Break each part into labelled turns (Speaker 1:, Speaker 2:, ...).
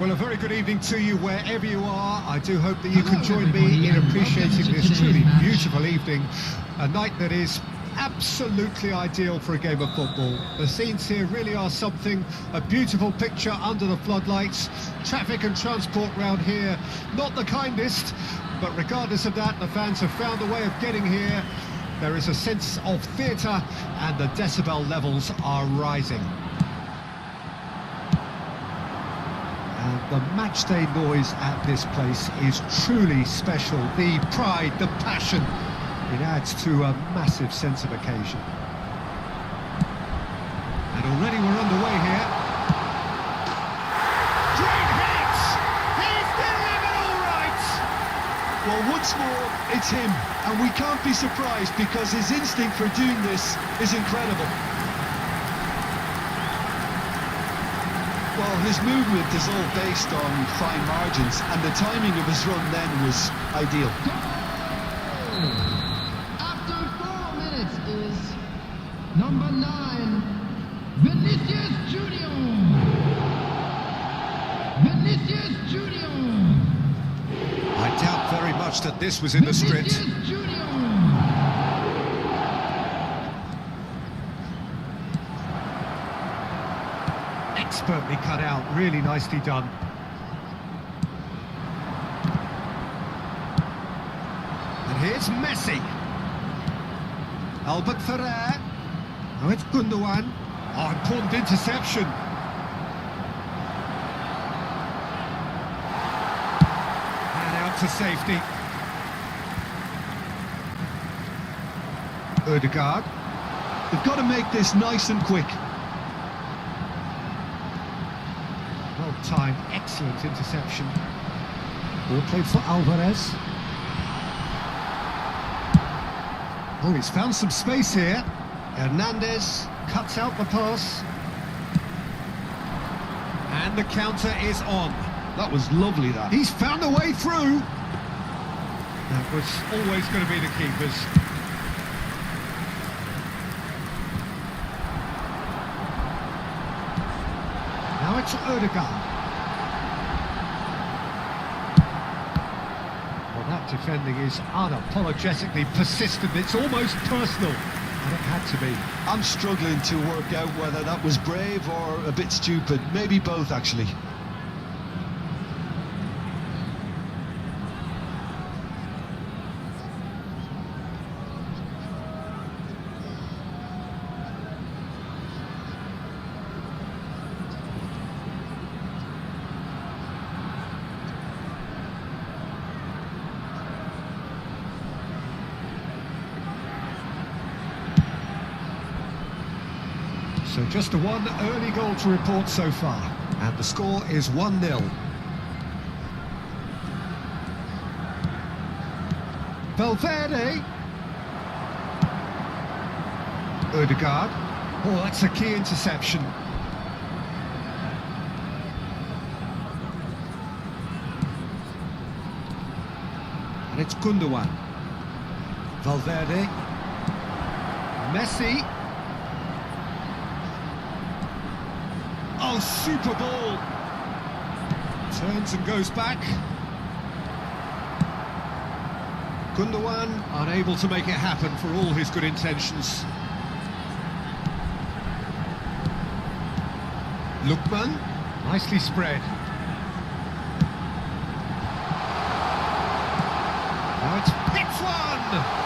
Speaker 1: Well, a very good evening to you wherever you are. I do hope that you can join me in appreciating this truly beautiful evening. A night that is absolutely ideal for a game of football. The scenes here really are something. A beautiful picture under the floodlights. Traffic and transport round here, not the kindest. But regardless of that, the fans have found a way of getting here. There is a sense of theatre and the decibel levels are rising. The matchday noise at this place is truly special. The pride, the passion, it adds to a massive sense of occasion. And already we're underway here. Great hit! He's doing it all right!
Speaker 2: Well, once more, it's him. And we can't be surprised because his instinct for doing this is incredible. Well, his movement is all based on fine margins, and the timing of his run then was ideal.
Speaker 3: After 4 minutes is number 9, Vinicius Junior. Vinicius Junior.
Speaker 1: I doubt very much that this was in the script.
Speaker 3: Vinicius Junior.
Speaker 1: Expertly cut out, really nicely done. And here's Messi. Albert Ferrer. Now it's Gundogan. Oh, important interception. And out to safety. Odegaard.
Speaker 2: They've got to make this nice and quick.
Speaker 1: Time, excellent interception. Ball played for Alvarez. Oh, he's found some space here. Hernandez cuts out the pass. And the counter is on.
Speaker 2: That was lovely, that.
Speaker 1: He's found a way through. That was always going to be the keepers. Now it's Odegaard. That defending is unapologetically persistent. It's almost personal, and it had to be.
Speaker 2: I'm struggling to work out whether that was brave or a bit stupid. Maybe both, actually.
Speaker 1: So just one early goal to report so far, and the score is 1-0. Valverde. Odegaard. Oh, that's a key interception. And it's Gundogan. Valverde. Messi. Oh, super ball. Turns and goes back. Gundogan unable to make it happen for all his good intentions. Lookman, nicely spread. Now it's hits one!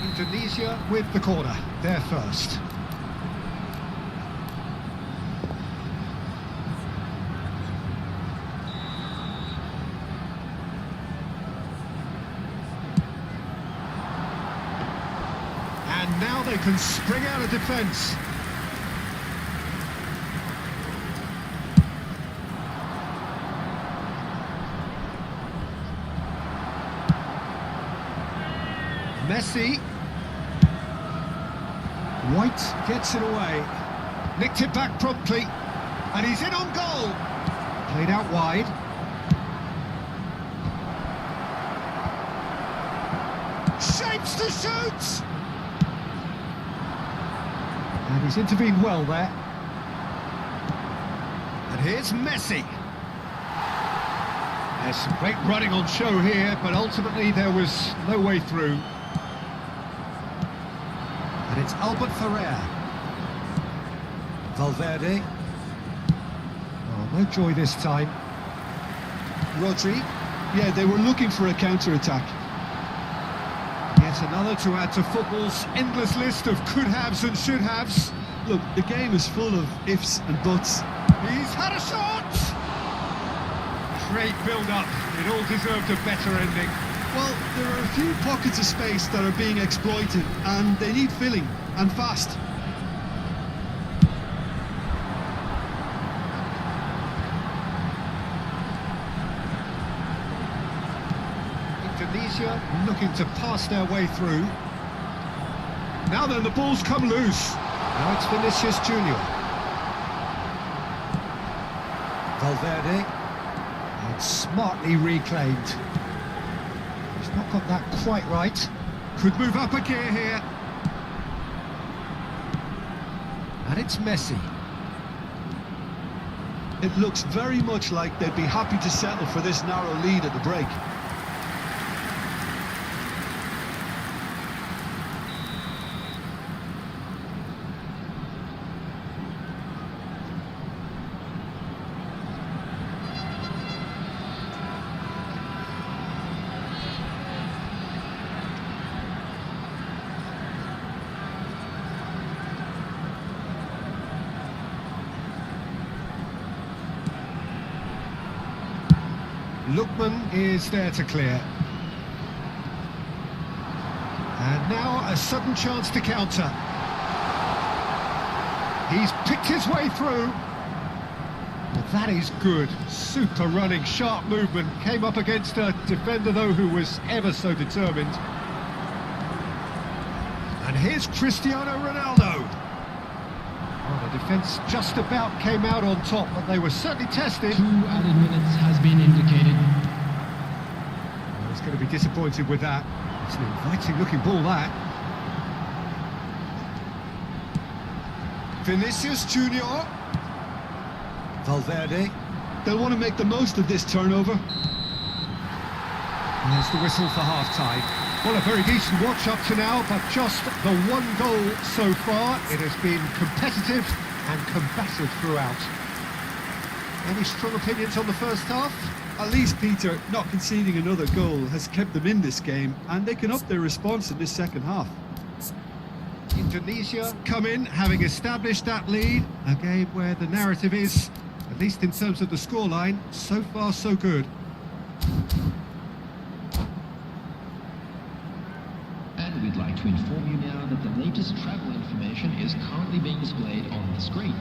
Speaker 1: Indonesia with the corner, they're first. And now they can spring out of defence. Messi. White gets it away. Nicked it back promptly. And he's in on goal. Played out wide. Shapes to shoot! And he's intervened well there. And here's Messi. There's some great running on show here, but ultimately there was no way through. And it's Albert Ferrer. Valverde. Oh, no joy this time. Rodri.
Speaker 2: Yeah, they were looking for a counter-attack.
Speaker 1: Yet another to add to football's endless list of could-haves and should-haves.
Speaker 2: Look, the game is full of ifs and buts.
Speaker 1: He's had a shot! Great build-up. It all deserved a better ending.
Speaker 2: Well, there are a few pockets of space that are being exploited, and they need filling, and fast.
Speaker 1: Indonesia looking to pass their way through. Now then, the ball's come loose. Now it's Vinicius Junior. Valverde. And smartly reclaimed. He's not got that quite right. Could move up a gear here. And it's Messi.
Speaker 2: It looks very much like they'd be happy to settle for this narrow lead at the break.
Speaker 1: Lookman is there to clear. And now a sudden chance to counter. He's picked his way through. Well, that is good. Super running, sharp movement. Came up against a defender, though, who was ever so determined. And here's Cristiano Ronaldo. Well, the defence just about came out on top, but they were certainly tested.
Speaker 3: 2 added minutes has been indicated.
Speaker 1: Well, he's going to be disappointed with that. It's an inviting looking ball, that. Vinicius Junior. Valverde.
Speaker 2: They'll want to make the most of this turnover.
Speaker 1: There's the whistle for half-time. Well, a very decent watch up to now, but just the one goal so far. It has been competitive and combative throughout. Any strong opinions on the first half?
Speaker 2: At least, Peter, not conceding another goal has kept them in this game, and they can up their response in this second half.
Speaker 1: Indonesia come in, having established that lead. A game where the narrative is, at least in terms of the scoreline, so far so good.
Speaker 3: And we'd like to inform you now that the latest travel information is currently being displayed on the screen.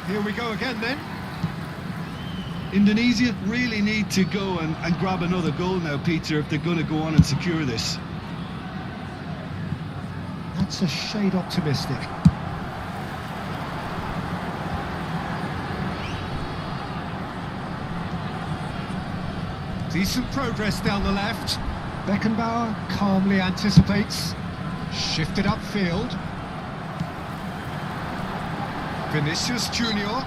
Speaker 1: Here we go again then.
Speaker 2: Indonesia really need to go and grab another goal now, Peter, if they're going to go on and secure this.
Speaker 1: That's a shade optimistic. Decent progress down the left. Beckenbauer calmly anticipates. Shifted upfield. Vinicius Junior.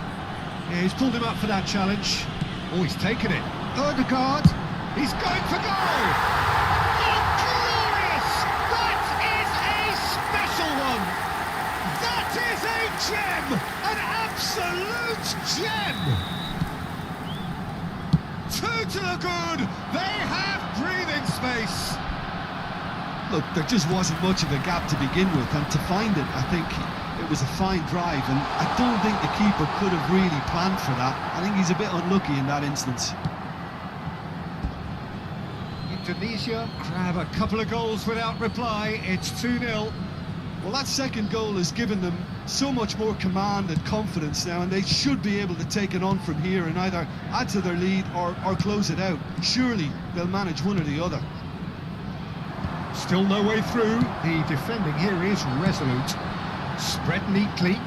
Speaker 1: Yeah, he's pulled him up for that challenge. Oh, he's taken it. Ødegaard. He's going for goal. Oh, glorious! That is a special one. That is a gem. An absolute gem. two to the good. They have breathing space.
Speaker 2: Look, there just wasn't much of a gap to begin with, and to find it, I think it was a fine drive, and I don't think the keeper could have really planned for that. I think he's a bit unlucky in that instance.
Speaker 1: Indonesia grab a couple of goals without reply. It's 2-0.
Speaker 2: Well, that second goal has given them so much more command and confidence now, and they should be able to take it on from here and either add to their lead or close it out. Surely they'll manage one or the other.
Speaker 1: Still no way through. The defending here is resolute. Spread neatly.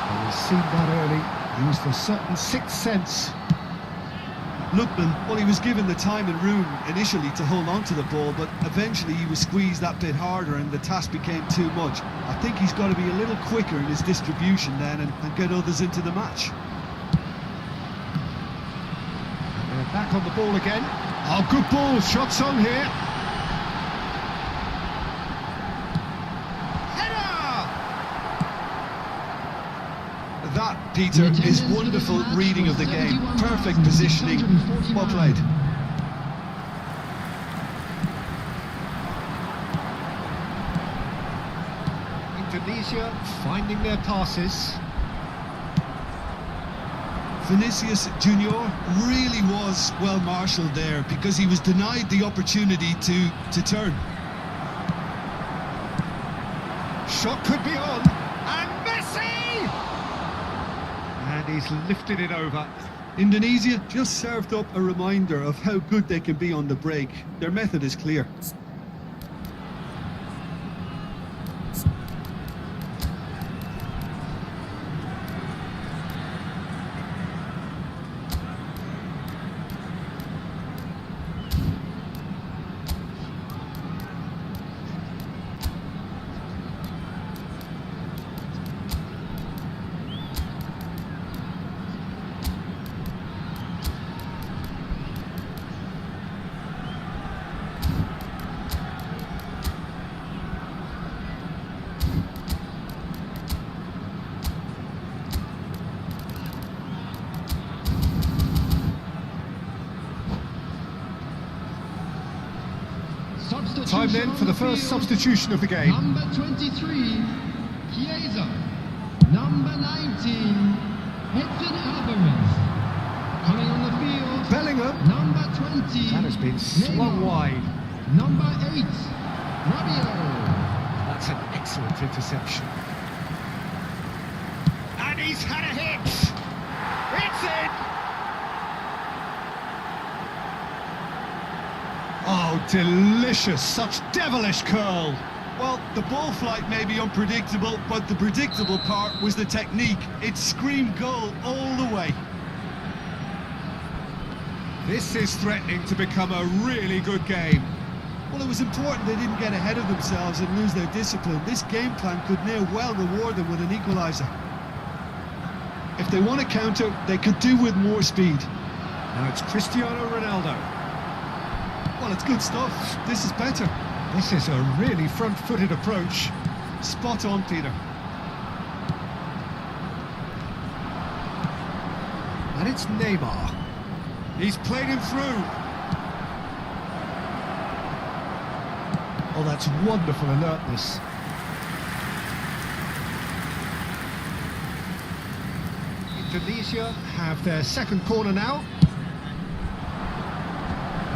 Speaker 1: Well, we've seen that early. Used a certain sixth sense.
Speaker 2: Lookman, well, he was given the time and room initially to hold on to the ball, but eventually he was squeezed that bit harder and the task became too much. I think he's got to be a little quicker in his distribution then and get others into the match.
Speaker 1: And they're back on the ball again. Oh, good ball. Shots on here.
Speaker 2: That, Peter, is wonderful reading of the game. Perfect positioning. Well played.
Speaker 1: Indonesia finding their passes.
Speaker 2: Vinicius Junior really was well marshalled there because he was denied the opportunity to turn.
Speaker 1: Shot could be on. And Messi! And he's lifted it over.
Speaker 2: Indonesia just served up a reminder of how good they can be on the break. Their method is clear.
Speaker 1: Time then for the first substitution of the game.
Speaker 3: Number 23, Chiesa. Number 19, Edson Alvarez. Coming on the field,
Speaker 1: Bellingham.
Speaker 3: Number 20,
Speaker 1: That has been swung wide.
Speaker 3: Number 8, Rabiot.
Speaker 1: That's an excellent interception. And he's had a hit. It's in. Oh, delicious. Such devilish curl.
Speaker 2: Well, the ball flight may be unpredictable, but the predictable part was the technique. It screamed goal all the way.
Speaker 1: This is threatening to become a really good game.
Speaker 2: Well, it was important they didn't get ahead of themselves and lose their discipline. This game plan could now well reward them with an equaliser. If they want to counter, they could do with more speed.
Speaker 1: Now it's Cristiano Ronaldo.
Speaker 2: Well, it's good stuff. This is better.
Speaker 1: This is a really front-footed approach.
Speaker 2: Spot on, Peter.
Speaker 1: And it's Neymar. He's played him through. Oh, that's wonderful alertness. Indonesia have their second corner now.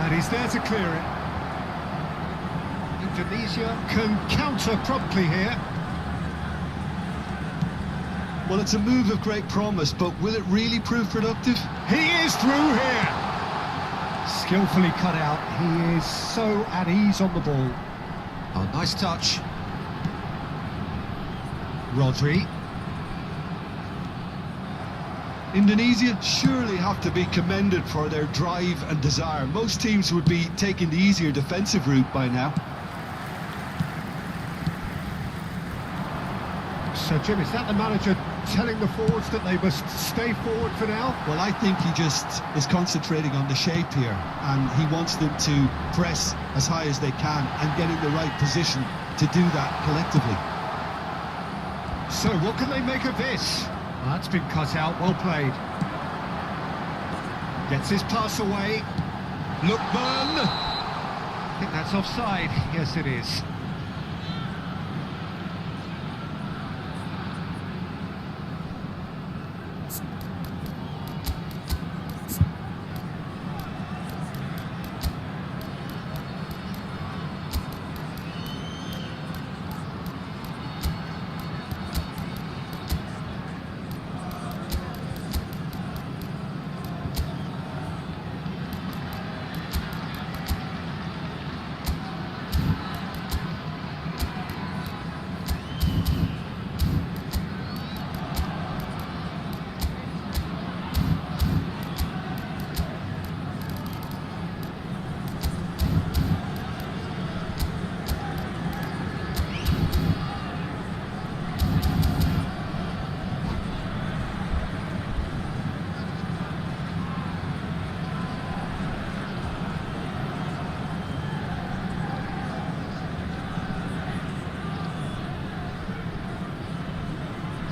Speaker 1: And he's there to clear it. Indonesia can counter promptly here.
Speaker 2: Well, it's a move of great promise, but will it really prove productive?
Speaker 1: He is through here. Skillfully cut out. He is so at ease on the ball. Oh, nice touch. Rodri.
Speaker 2: Indonesia surely have to be commended for their drive and desire. Most teams would be taking the easier defensive route by now.
Speaker 1: So, Jim, is that the manager telling the forwards that they must stay forward for now?
Speaker 2: Well, I think he just is concentrating on the shape here, and he wants them to press as high as they can and get in the right position to do that collectively.
Speaker 1: So, what can they make of this? That's been cut out, well played. Gets his pass away. Lookman! I think that's offside. Yes, it is.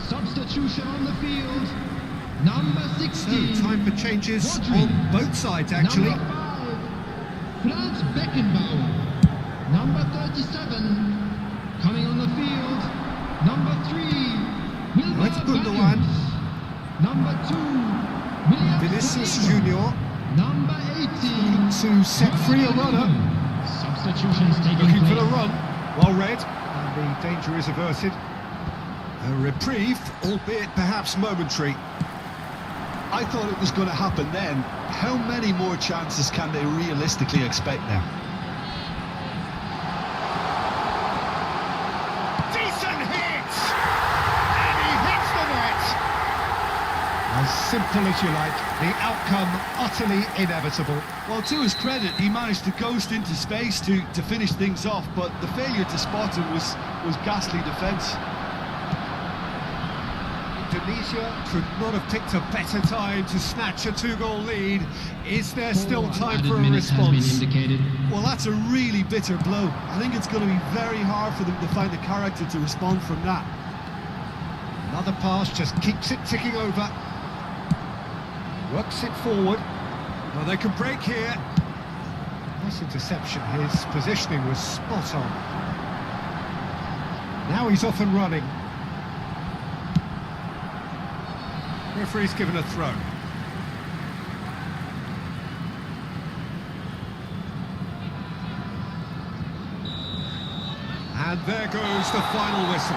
Speaker 3: Substitution on the field. Number 16.
Speaker 1: So, time for changes
Speaker 3: Rodri.
Speaker 1: on both sides, actually.
Speaker 3: Number 5, Franz Beckenbauer. Number 37, coming on the field. Number 3, Wilmer
Speaker 1: Let's put the one.
Speaker 3: Number 2, William
Speaker 1: Vinicius
Speaker 3: Saliba.
Speaker 1: Junior
Speaker 3: Number 18,
Speaker 1: to set free a runner.
Speaker 3: Substitutions taking
Speaker 1: Looking
Speaker 3: place.
Speaker 1: for the run. Well read. And the danger is averted. A reprieve, albeit perhaps momentary.
Speaker 2: I thought it was going to happen then. How many more chances can they realistically expect now?
Speaker 1: Decent hit! And he hits the net! As simple as you like, the outcome utterly inevitable.
Speaker 2: Well, to his credit, he managed to ghost into space to finish things off, but the failure to spot him was ghastly defence.
Speaker 1: Indonesia could not have picked a better time to snatch a two-goal lead. Is there still time for a response?
Speaker 2: Well, that's a really bitter blow. I think it's going to be very hard for them to find the character to respond from that.
Speaker 1: Another pass just keeps it ticking over. Works it forward. Well, they can break here. Nice interception. His positioning was spot on. Now he's off and running. Referee's given a throw. And there goes the final whistle.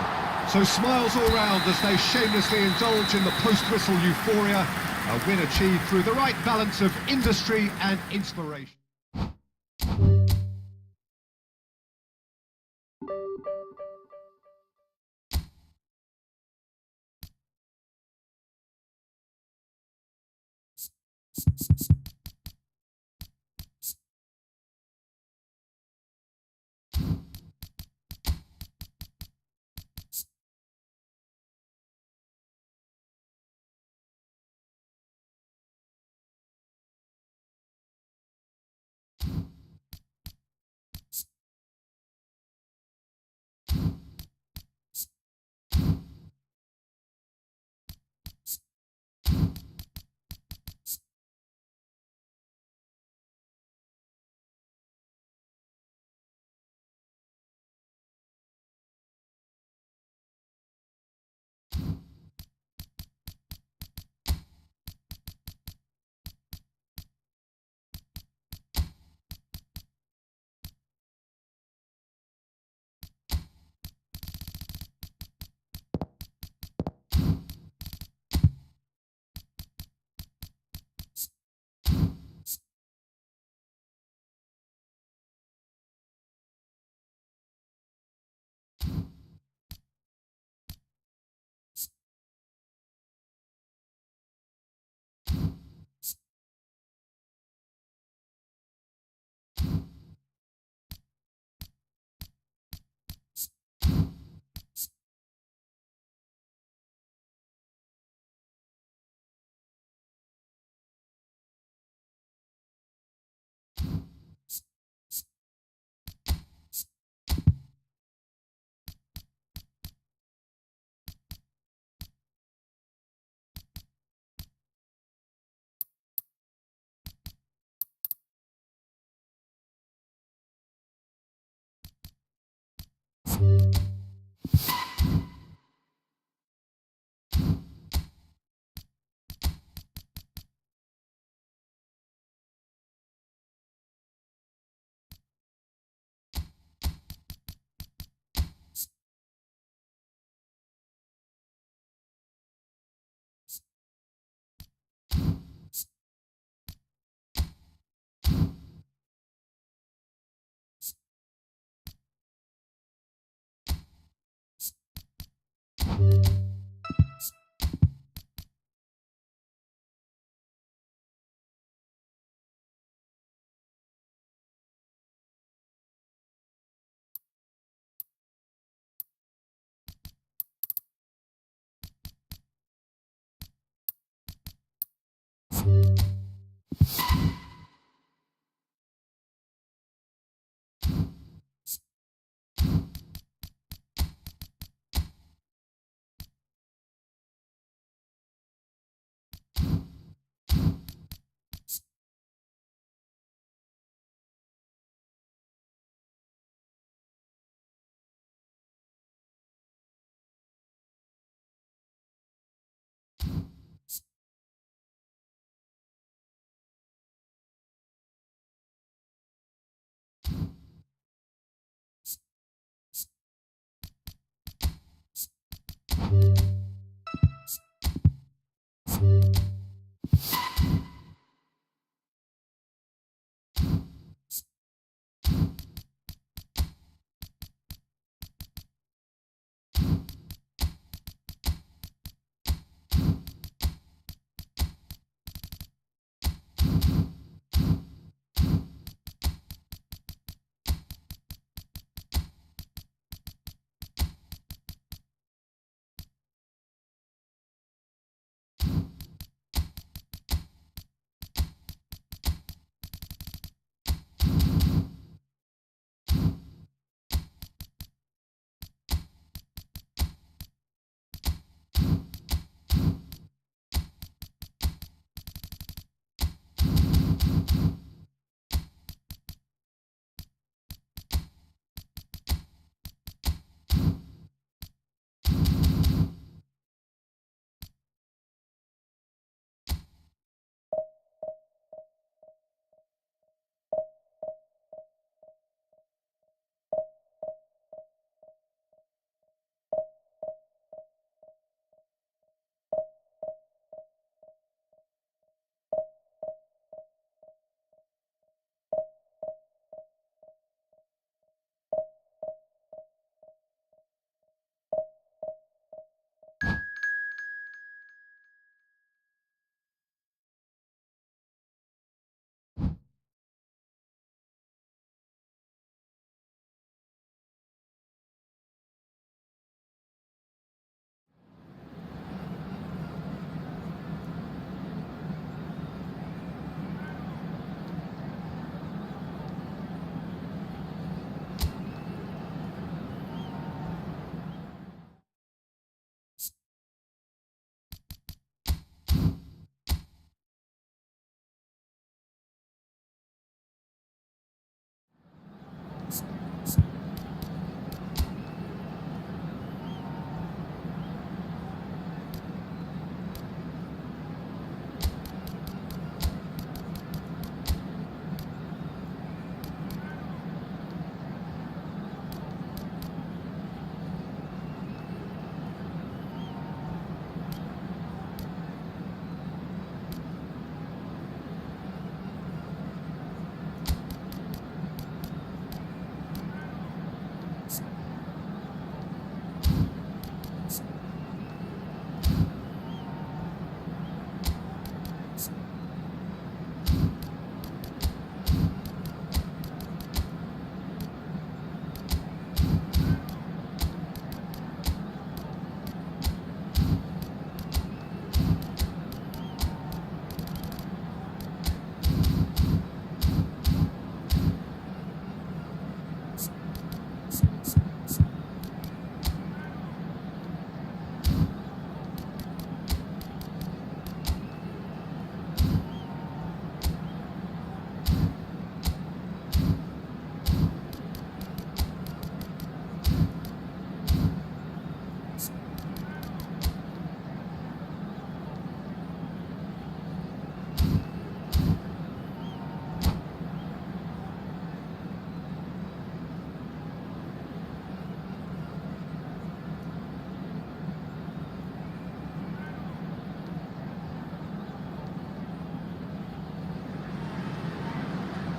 Speaker 1: So smiles all round as they shamelessly indulge in the post-whistle euphoria. A win achieved through the right balance of industry and inspiration.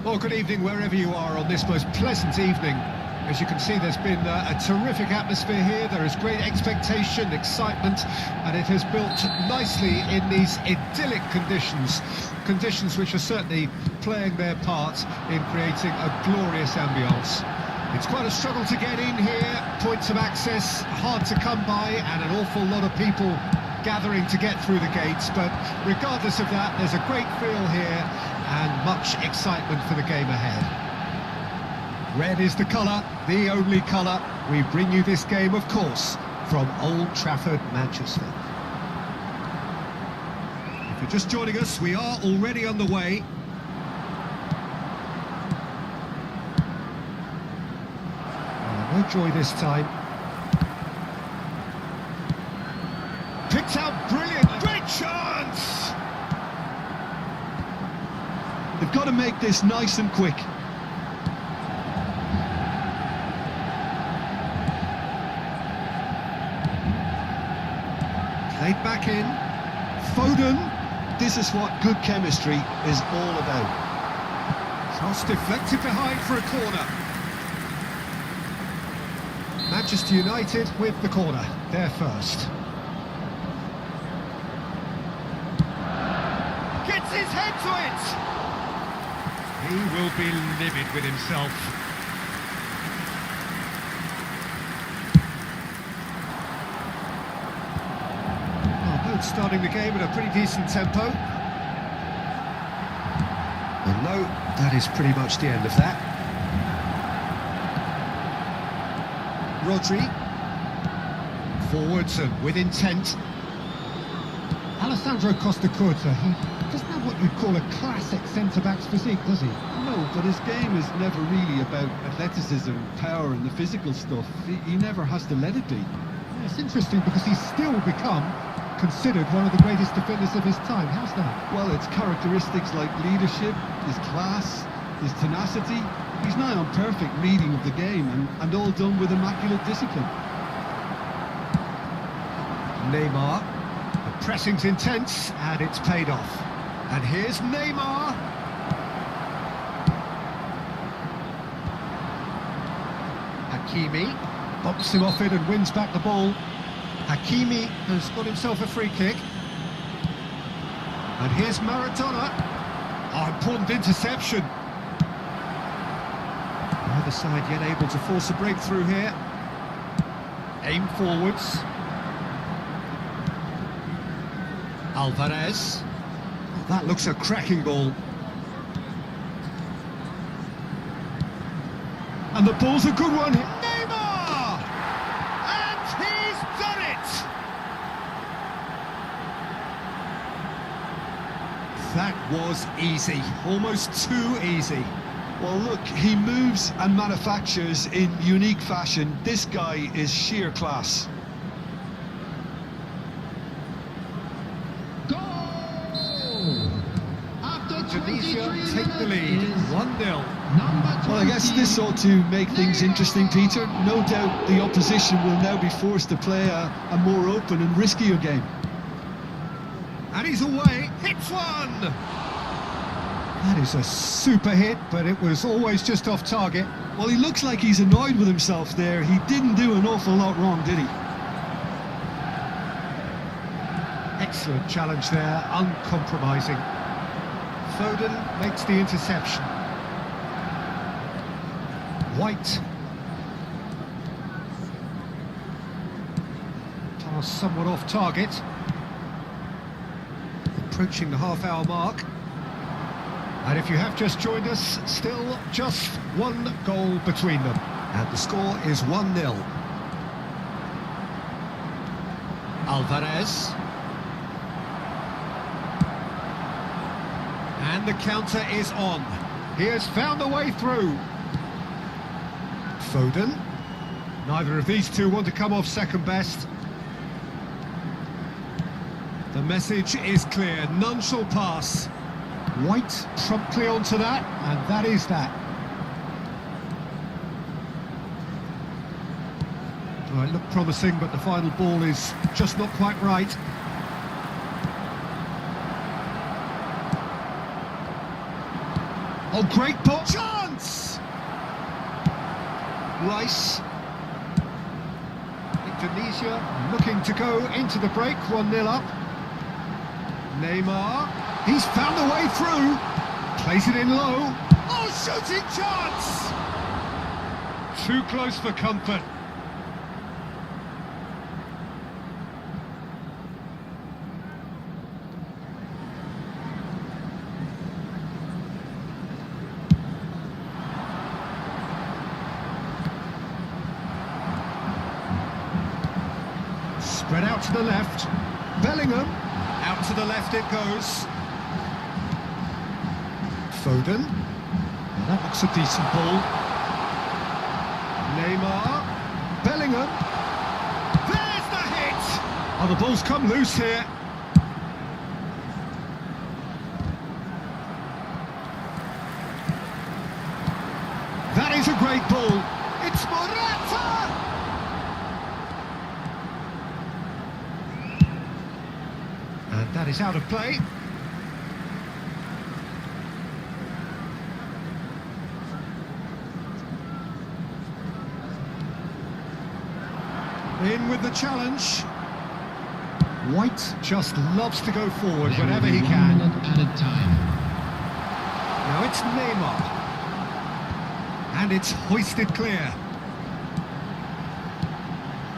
Speaker 1: Well, good evening wherever you are on this most pleasant evening. As you can see, there's been a terrific atmosphere here. There is great expectation, excitement, and it has built nicely in these idyllic conditions. Conditions which are certainly playing their part in creating a glorious ambience. It's quite a struggle to get in here, points of access hard to come by, and an awful lot of people gathering to get through the gates, but regardless of that, there's a great feel here and much excitement for the game ahead. Red is the colour, the only colour. We bring you this game, of course, from Old Trafford, Manchester. If you're just joining us, we are already underway. No joy this time. Picked out brilliant, great chance!
Speaker 2: They've got to make this nice and quick.
Speaker 1: Played back in.
Speaker 2: Foden, this is what good chemistry is all about.
Speaker 1: Cross deflected behind for a corner. Manchester United with the corner, they're first. Gets his head to it! He will be livid with himself. Starting the game at a pretty decent tempo. And no, that is pretty much the end of that. Rodri. Forwards and with intent. Alessandro Costacurta, he doesn't have what you'd call a classic centre-back's physique, does he?
Speaker 2: No, but his game is never really about athleticism, power and the physical stuff. He never has to let it be.
Speaker 1: It's interesting because he's still become considered one of the greatest defenders of his time. How's that?
Speaker 2: Well, it's characteristics like leadership, his class, his tenacity. He's nigh on perfect reading of the game and all done with immaculate discipline.
Speaker 1: Neymar. The pressing's intense and it's paid off. And here's Neymar. Hakimi bumps him off it and wins back the ball. Hakimi has got himself a free kick. And here's Maradona. Oh, important interception. Either side yet able to force a breakthrough here. Aim forwards. Alvarez. Oh, that looks a cracking ball. And the ball's a good one. Neymar! And he's done it! That was easy, almost too easy.
Speaker 2: Well, look, he moves and manufactures in unique fashion. This guy is sheer class.
Speaker 1: Divisi take the lead, 1-0.
Speaker 2: Well, I guess this ought to make things interesting, Peter. No doubt the opposition will now be forced to play a more open and riskier game.
Speaker 1: And he's away, hits one! That is a super hit, but it was always just off target.
Speaker 2: Well, he looks like he's annoyed with himself there. He didn't do an awful lot wrong, did he?
Speaker 1: Excellent challenge there, uncompromising. Foden makes the interception. White. Pass somewhat off target. Approaching the half-hour mark. And if you have just joined us, still just one goal between them. And the score is 1-0. Alvarez. And the counter is on. He has found a way through. Foden. Neither of these two want to come off second best. The message is clear. None shall pass. White promptly onto that, and that is that. Well, it looked promising, but the final ball is just not quite right. Oh, great ball. Chance! Rice. Indonesia looking to go into the break, 1-0 up. Neymar. He's found a way through. Plays it in low. Oh, shooting chance! Too close for comfort. Spread out to the left. Bellingham. Out to the left it goes. Foden. Well, that looks a decent ball. Neymar. Bellingham. There's the hit! Oh, the ball's come loose here. That is a great ball. It's Morata! And that is out of play. In with the challenge. White just loves to go forward whenever he can.
Speaker 3: 1 minute added time.
Speaker 1: Now it's Neymar. And it's hoisted clear.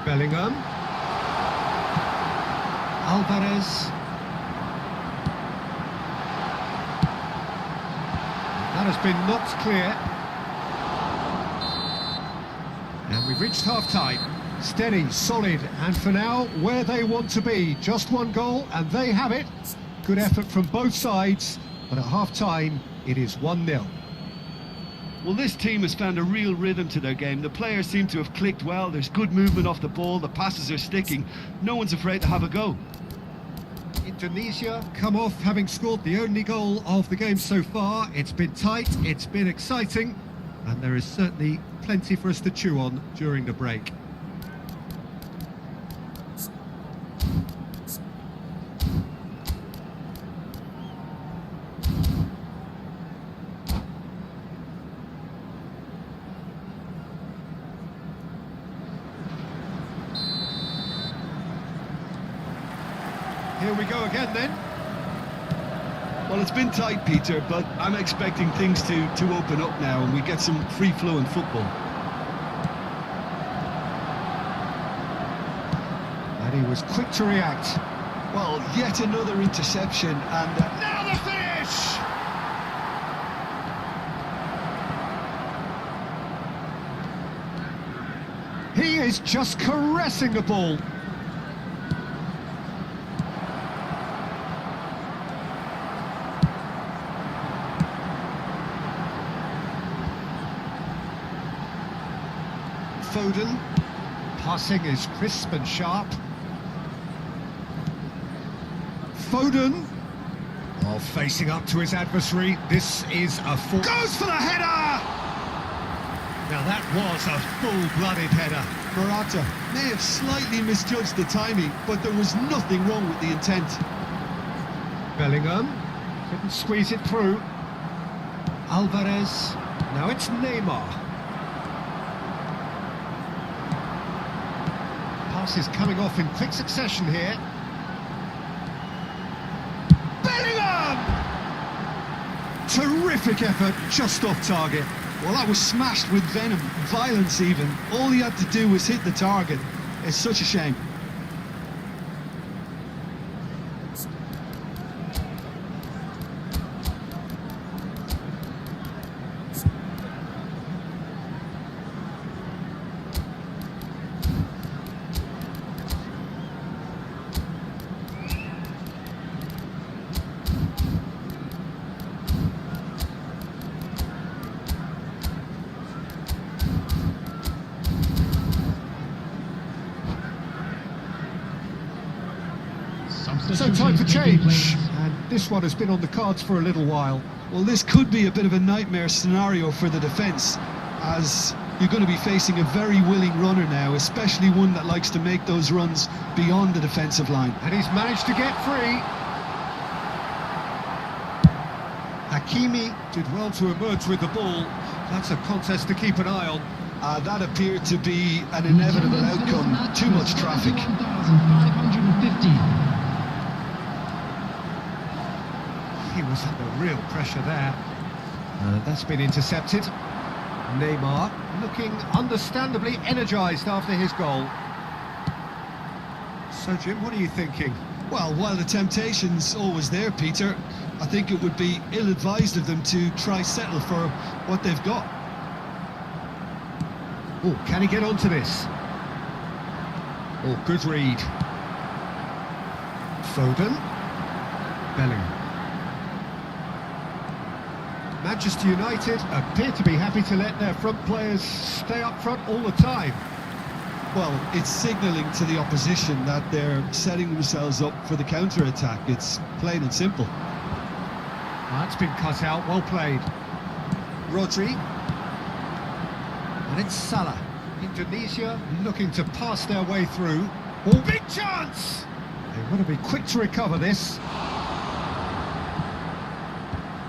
Speaker 1: Bellingham. Alvarez. That has been knocked clear. And we've reached half-time. Steady, solid, and for now, where they want to be. Just one goal, and they have it. Good effort from both sides, but at half-time, it is 1-0.
Speaker 2: Well, this team has found a real rhythm to their game. The players seem to have clicked well. There's good movement off the ball. The passes are sticking. No one's afraid to have a go.
Speaker 1: Indonesia come off having scored the only goal of the game so far. It's been tight, it's been exciting, and there is certainly plenty for us to chew on during the break. Here we go again then.
Speaker 2: Well, it's been tight, Peter, but I'm expecting things to open up now and we get some free-flowing football.
Speaker 1: And he was quick to react.
Speaker 2: Well, yet another interception and...
Speaker 1: now the finish! He is just caressing the ball. Foden. Passing is crisp and sharp. Foden. Oh, facing up to his adversary. This is a full... goes for the header! Now that was a full-blooded header.
Speaker 2: Morata may have slightly misjudged the timing, but there was nothing wrong with the intent.
Speaker 1: Bellingham. Couldn't squeeze it through. Alvarez. Now it's Neymar. Is coming off in quick succession here. Bellingham! Terrific effort, just off target.
Speaker 2: Well, that was smashed with venom, violence even. All he had to do was hit the target. It's such a shame.
Speaker 1: So time for change, and this one has been on the cards for a little while.
Speaker 2: Well, this could be a bit of a nightmare scenario for the defence, as you're going to be facing a very willing runner now, especially one that likes to make those runs beyond the defensive line.
Speaker 1: And he's managed to get free. A Hakimi did well to emerge with the ball. That's a contest to keep an eye on.
Speaker 2: That appeared to be an inevitable outcome. Too much traffic.
Speaker 3: 1,550.
Speaker 1: He was under real pressure there. That's been intercepted. Neymar looking understandably energised after his goal. So, Jim, what are you thinking?
Speaker 2: Well, while the temptation's always there, Peter, I think it would be ill-advised of them to try settle for what they've got.
Speaker 1: Oh, can he get onto this? Oh, good read. Foden. Bellingham. Manchester United appear to be happy to let their front players stay up front all the time.
Speaker 2: Well, it's signalling to the opposition that they're setting themselves up for the counter-attack. It's plain and simple.
Speaker 1: That's been cut out, well played. Rodri. And it's Salah. Indonesia looking to pass their way through. Oh, big chance! They want to be quick to recover this.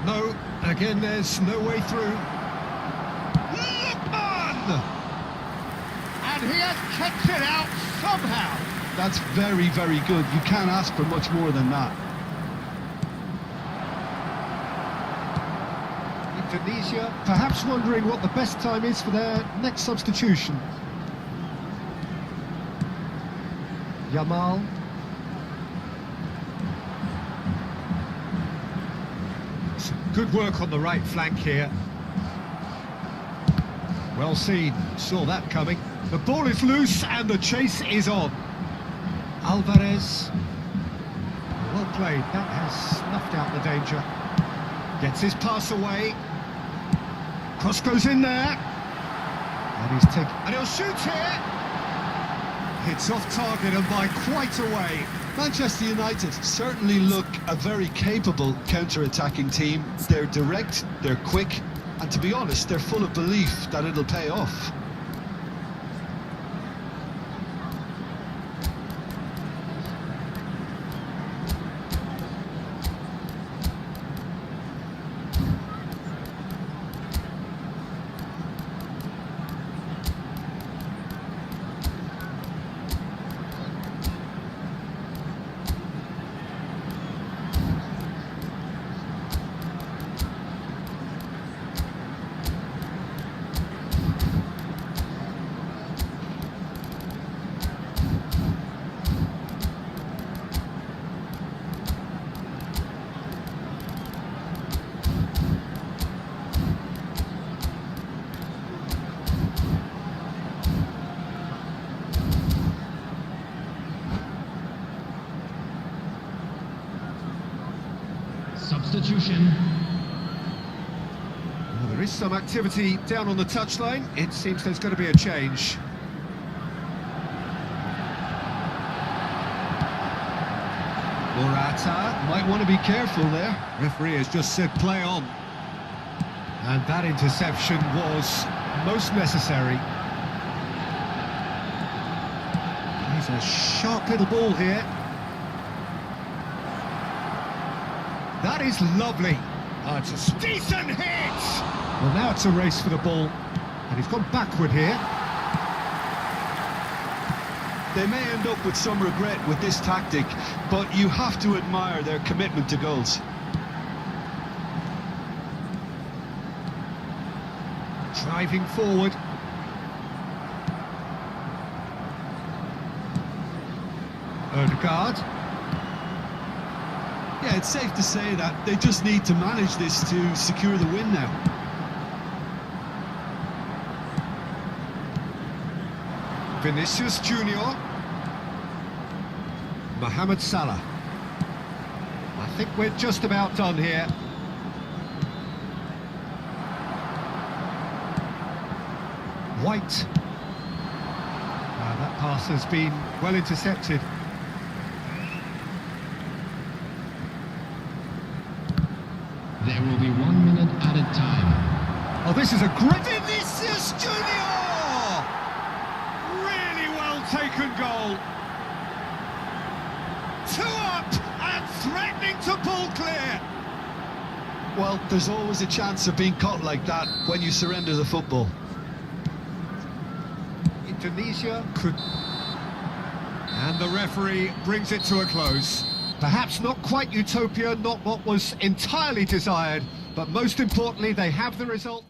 Speaker 1: No, again there's no way through. Lookman! And he has kept it out somehow.
Speaker 2: That's very, very good. You can't ask for much more than that.
Speaker 1: Indonesia perhaps wondering what the best time is for their next substitution. Yamal. Some good work on the right flank here. Well seen, saw that coming. The ball is loose and the chase is on. Alvarez. Well played, that has snuffed out the danger. Gets his pass away. Cross goes in there. And he's taken. And he'll shoot here. It's off target and by quite a way.
Speaker 2: Manchester United certainly look a very capable counter-attacking team. They're direct, they're quick, and to be honest, they're full of belief that it'll pay off.
Speaker 3: Substitution.
Speaker 1: Well, there is some activity down on the touchline. It seems there's going to be a change. Morata.
Speaker 2: Might want to be careful there.
Speaker 1: Referee has just said play on. And that interception was most necessary. He's a sharp little ball here. That is lovely. Oh, it's a decent hit! Well, now it's a race for the ball. And he's gone backward here.
Speaker 2: They may end up with some regret with this tactic, but you have to admire their commitment to goals.
Speaker 1: Driving forward. Odegaard.
Speaker 2: Yeah, it's safe to say that they just need to manage this to secure the win now.
Speaker 1: Vinicius Junior. Mohamed Salah. I think we're just about done here. White. That pass has been well intercepted.
Speaker 3: There will be 1 minute added time.
Speaker 1: Oh, this is a great Vinicius Junior! Really well taken goal. 2 up and threatening to pull clear.
Speaker 2: Well, there's always a chance of being caught like that when you surrender the football.
Speaker 1: Indonesia could... And the referee brings it to a close. Perhaps not quite utopia, not what was entirely desired, but most importantly, they have the result.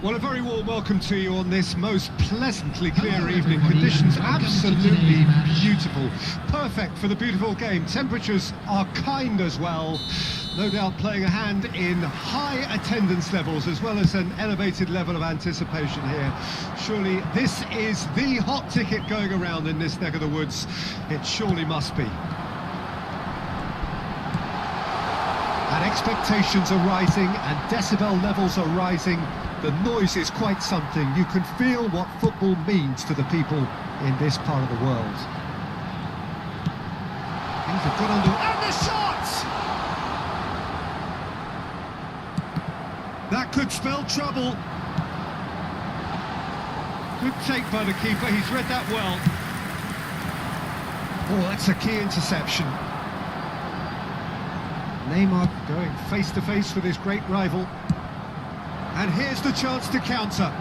Speaker 1: Well, a very warm welcome to you on this most pleasantly clear evening. Conditions absolutely beautiful. Perfect for the beautiful game. Temperatures are kind as well. No doubt playing a hand in high attendance levels as well as an elevated level of anticipation here. Surely this is the hot ticket going around in this neck of the woods. It surely must be. And expectations are rising and decibel levels are rising. The noise is quite something. You can feel what football means to the people in this part of the world. Things have got under... And the shot! That could spell trouble. Good take by the keeper. He's read that well. Oh, that's a key interception. Neymar going face-to-face with his great rival. And here's the chance to counter.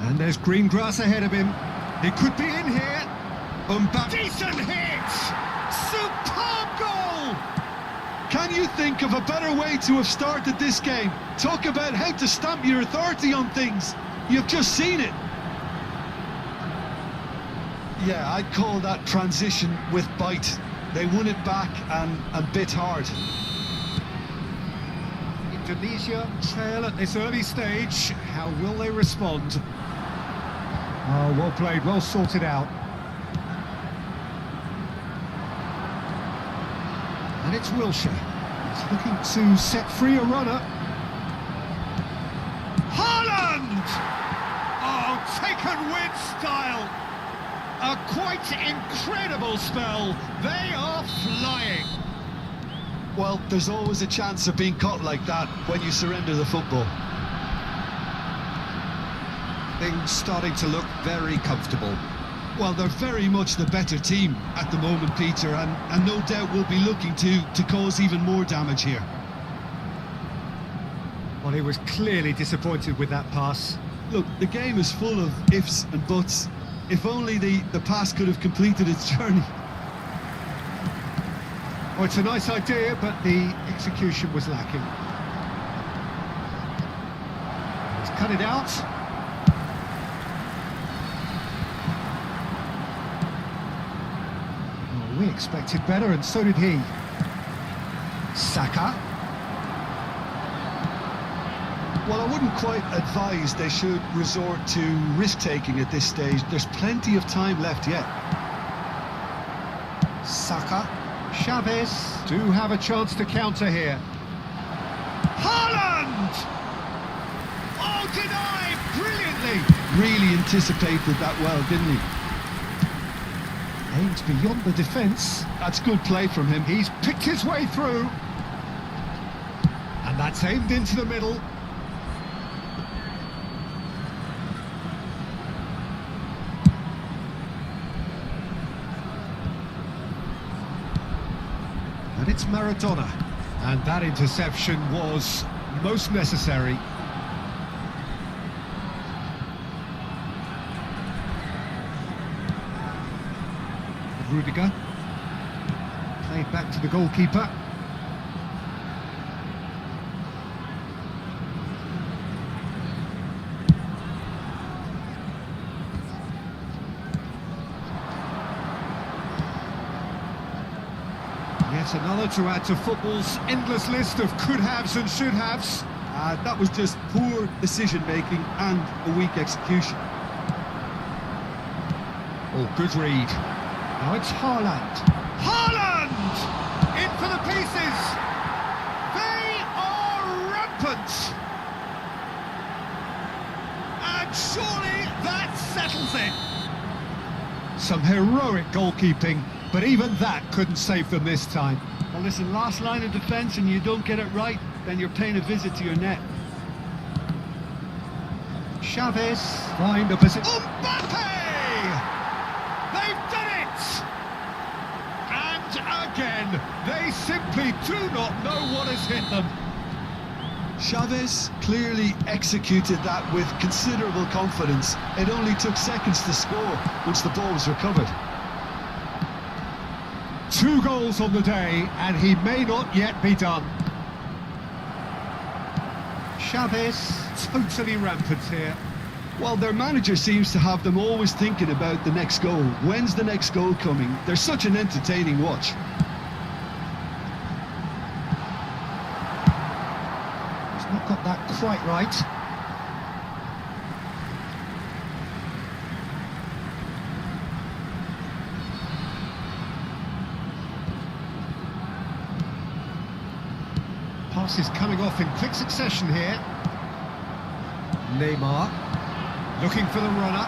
Speaker 1: And there's green grass ahead of him. He could be in here. Decent hit! Superb goal!
Speaker 2: Can you think of a better way to have started this game? Talk about how to stamp your authority on things. You've just seen it. Yeah, I'd call that transition with bite. They won it back and bit hard.
Speaker 1: Indonesia trail at this early stage. How will they respond? Oh, well played, well sorted out. And it's Wilshere. He's looking to set free a runner. Haaland! Oh, taken with style. A quite incredible spell. They are flying.
Speaker 2: Well, there's always a chance of being caught like that when you surrender the football.
Speaker 1: Things starting to look very comfortable.
Speaker 2: Well, they're very much the better team at the moment, Peter, and no doubt will be looking to cause even more damage here.
Speaker 1: Well, he was clearly disappointed with that pass.
Speaker 2: Look, the game is full of ifs and buts. If only the pass could have completed its journey.
Speaker 1: Oh, it's a nice idea, but the execution was lacking. He's cut it out. Oh, we expected better, and so did he. Saka.
Speaker 2: Well, I wouldn't quite advise they should resort to risk-taking at this stage. There's plenty of time left yet.
Speaker 1: Saka. Chavez do have a chance to counter here. Haaland! Oh, denied brilliantly!
Speaker 2: Really anticipated that well, didn't he?
Speaker 1: Aims beyond the defence.
Speaker 2: That's good play from him.
Speaker 1: He's picked his way through. And that's aimed into the middle. And it's Maradona. And that interception was most necessary. Rudiger. Played back to the goalkeeper. Yet another to add to football's endless list of could-haves and should-haves.
Speaker 2: That was just poor decision-making and a weak execution.
Speaker 1: Oh, good read. Now it's Haaland. Haaland! In for the pieces! They are rampant! And surely that settles it! Some heroic goalkeeping. But even that couldn't save them this time.
Speaker 2: Well, listen, last line of defence and you don't get it right, then you're paying a visit to your net.
Speaker 1: Chavez, find a position. Mbappe! They've done it! And again, they simply do not know what has hit them.
Speaker 2: Chavez clearly executed that with considerable confidence. It only took seconds to score once the ball was recovered.
Speaker 1: 2 goals on the day, and he may not yet be done. Chavez, totally rampant here.
Speaker 2: Well, their manager seems to have them always thinking about the next goal. When's the next goal coming? They're such an entertaining watch.
Speaker 1: He's not got that quite right. Pass is coming off in quick succession here. Neymar, looking for the runner.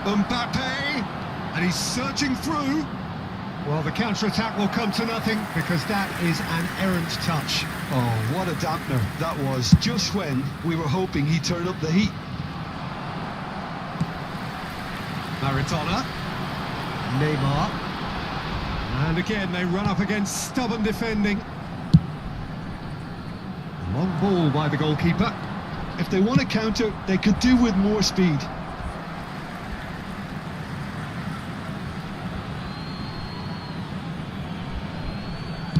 Speaker 1: Mbappe, and he's searching through. Well, the counter-attack will come to nothing because that is an errant touch.
Speaker 2: Oh, what a dampener that was, just when we were hoping he'd turn up the heat.
Speaker 1: Maradona, Neymar, and again they run up against stubborn defending. Long ball by the goalkeeper.
Speaker 2: If they want to counter, they could do with more speed.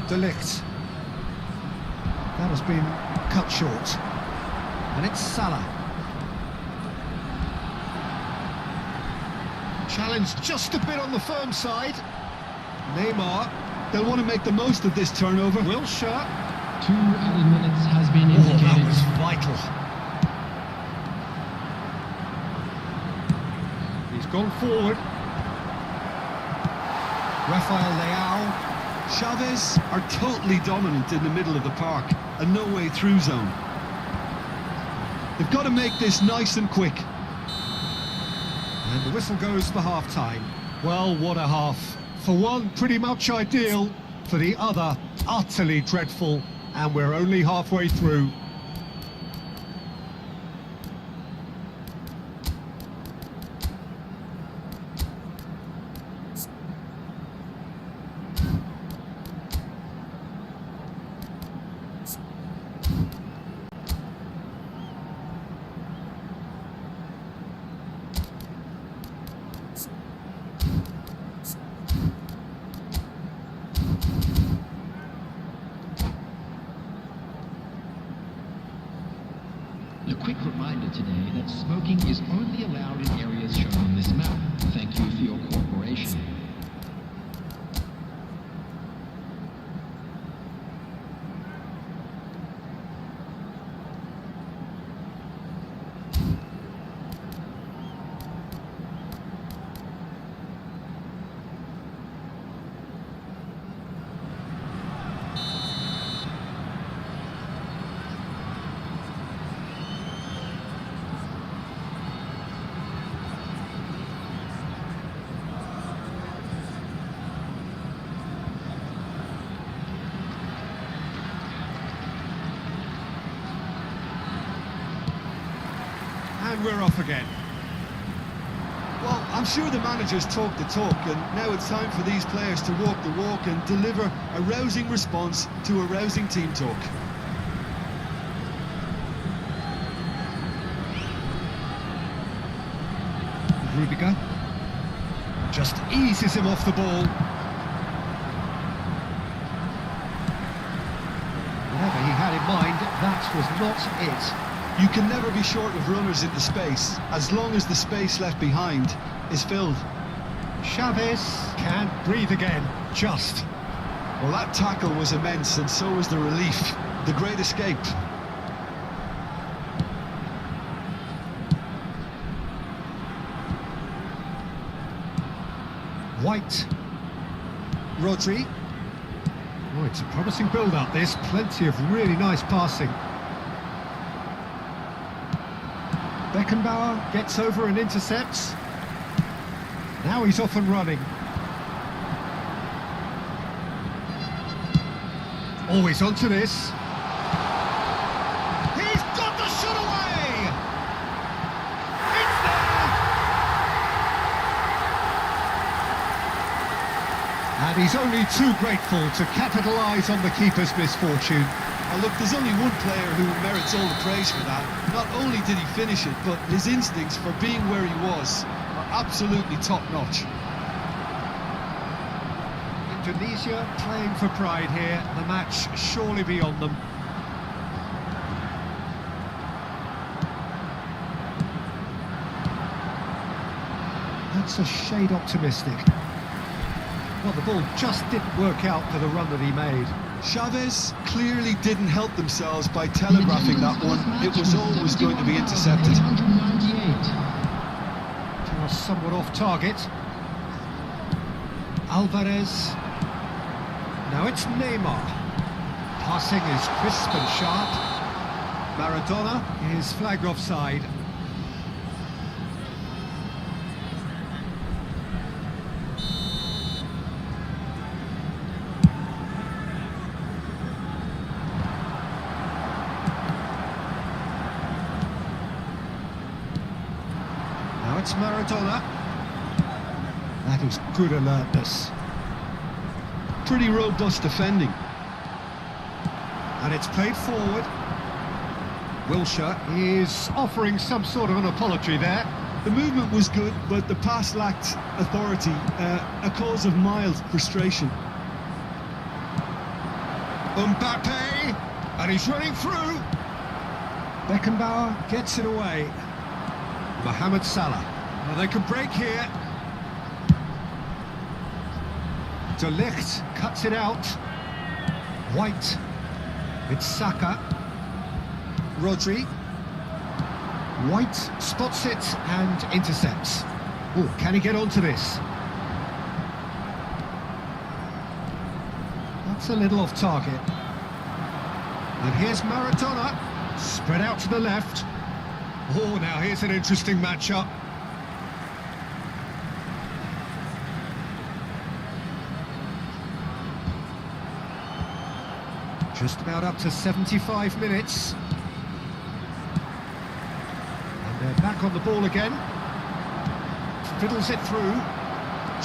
Speaker 1: De Ligt. That has been cut short. And it's Salah. Challenge just a bit on the firm side. Neymar.
Speaker 2: They'll want to make the most of this turnover.
Speaker 1: Wilshere.
Speaker 3: 2 added minutes has been
Speaker 1: Oh,
Speaker 3: indicated.
Speaker 1: that was vital. He's gone forward. Rafael Leao.
Speaker 2: Chavez are totally dominant in the middle of the park, a no-way through zone. They've got to make this nice and quick.
Speaker 1: And the whistle goes for half-time. Well, what a half. For one, pretty much ideal. For the other, utterly dreadful. And we're only halfway through.
Speaker 3: A quick reminder today that smoking is only allowed in areas shown on this map. Thank you for your cooperation.
Speaker 1: And we're off again.
Speaker 2: Well, I'm sure the managers talk the talk, and now it's time for these players to walk the walk and deliver a rousing response to a rousing team talk.
Speaker 1: Rudiger just eases him off the ball. Whatever he had in mind, that was not it.
Speaker 2: You can never be short of runners into space, as long as the space left behind is filled.
Speaker 1: Chavez can't breathe again, just.
Speaker 2: Well, that tackle was immense, and so was the relief. The great escape.
Speaker 1: White. Rodri. Oh, it's a promising build-up, this. Plenty of really nice passing. Beckenbauer gets over and intercepts. Now he's off and running. Always onto this. He's got the shot away! It's there! And he's only too grateful to capitalise on the keeper's misfortune.
Speaker 2: Oh, look, there's only one player who merits all the praise for that. Not only did he finish it, but his instincts for being where he was are absolutely top-notch.
Speaker 1: Indonesia playing for pride here. The match surely beyond them. That's a shade optimistic. Well, the ball just didn't work out for the run that he made.
Speaker 2: Chavez clearly didn't help themselves by telegraphing that one. It was always going to be intercepted.
Speaker 1: Just somewhat off target. Alvarez. Now it's Neymar. Passing is crisp and sharp. Maradona is flagged offside. Now it's Maradona. That is good alertness.
Speaker 2: Pretty robust defending.
Speaker 1: And it's played forward. Wilshere is offering some sort of an apology there.
Speaker 2: The movement was good, but the pass lacked authority, a cause of mild frustration.
Speaker 1: Mbappe, and he's running through. Beckenbauer gets it away. Mohamed Salah. Well, they can break here. De Ligt cuts it out. White. It's Saka. Rodri. White spots it and intercepts. Oh, can he get onto this? That's a little off target. And here's Maradona. Spread out to the left. Oh, now here's an interesting matchup. Just about up to 75 minutes. And they're back on the ball again. Fiddles it through.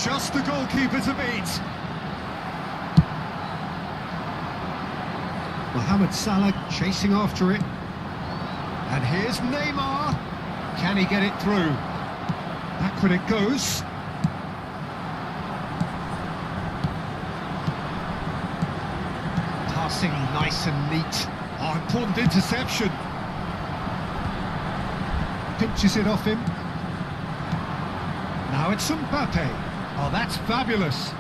Speaker 1: Just the goalkeeper to beat. Mohamed Salah chasing after it. And here's Neymar. Can he get it through? Backward it goes. Passing nice and neat. Oh, important interception. Pinches it off him. Now it's Mbappe. Oh, that's fabulous.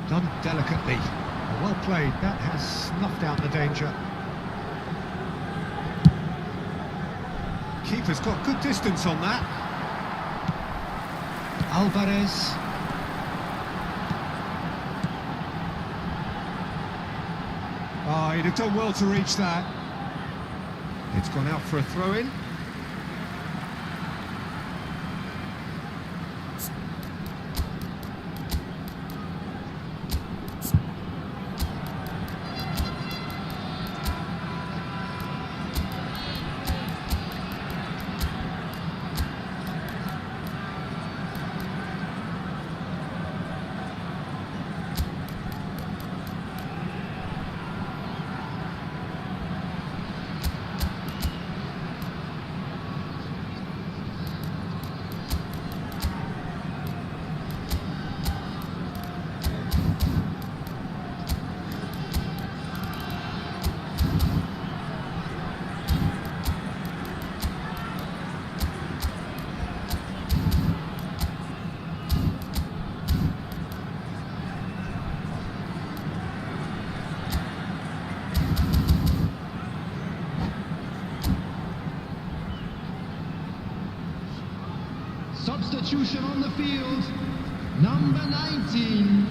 Speaker 1: Done delicately. Well played. That has snuffed out the danger. Keeper's got good distance on that. Alvarez. Oh, he'd have done well to reach that. It's gone out for a throw-in.
Speaker 3: Substitution on the field. Number 19,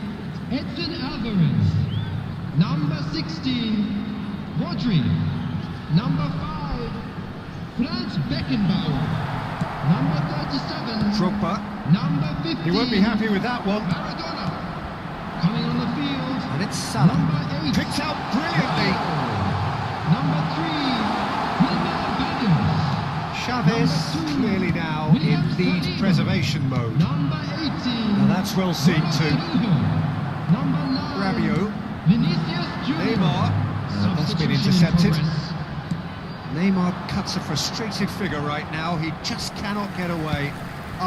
Speaker 3: Edson Alvarez. Number 16, Rodri. Number 5, Franz Beckenbauer. Number 37,
Speaker 1: Drogba.
Speaker 3: Number 15,
Speaker 1: He won't be happy with that one.
Speaker 3: Maradona. Coming on the field.
Speaker 1: And it's Salah.
Speaker 3: Number 8,
Speaker 1: Picked out brilliantly.
Speaker 3: Number 3, Wilmer Baggins.
Speaker 1: Chavez clearly now in lead preservation mode.
Speaker 3: Number 18.
Speaker 1: Now that's well seen too.
Speaker 3: Number 9.
Speaker 1: Rabiot.
Speaker 3: Vinicius Junior.
Speaker 1: Neymar. That's been
Speaker 3: Substitution in
Speaker 1: intercepted.
Speaker 3: progress.
Speaker 1: Neymar cuts a frustrated figure right now. He just cannot get away.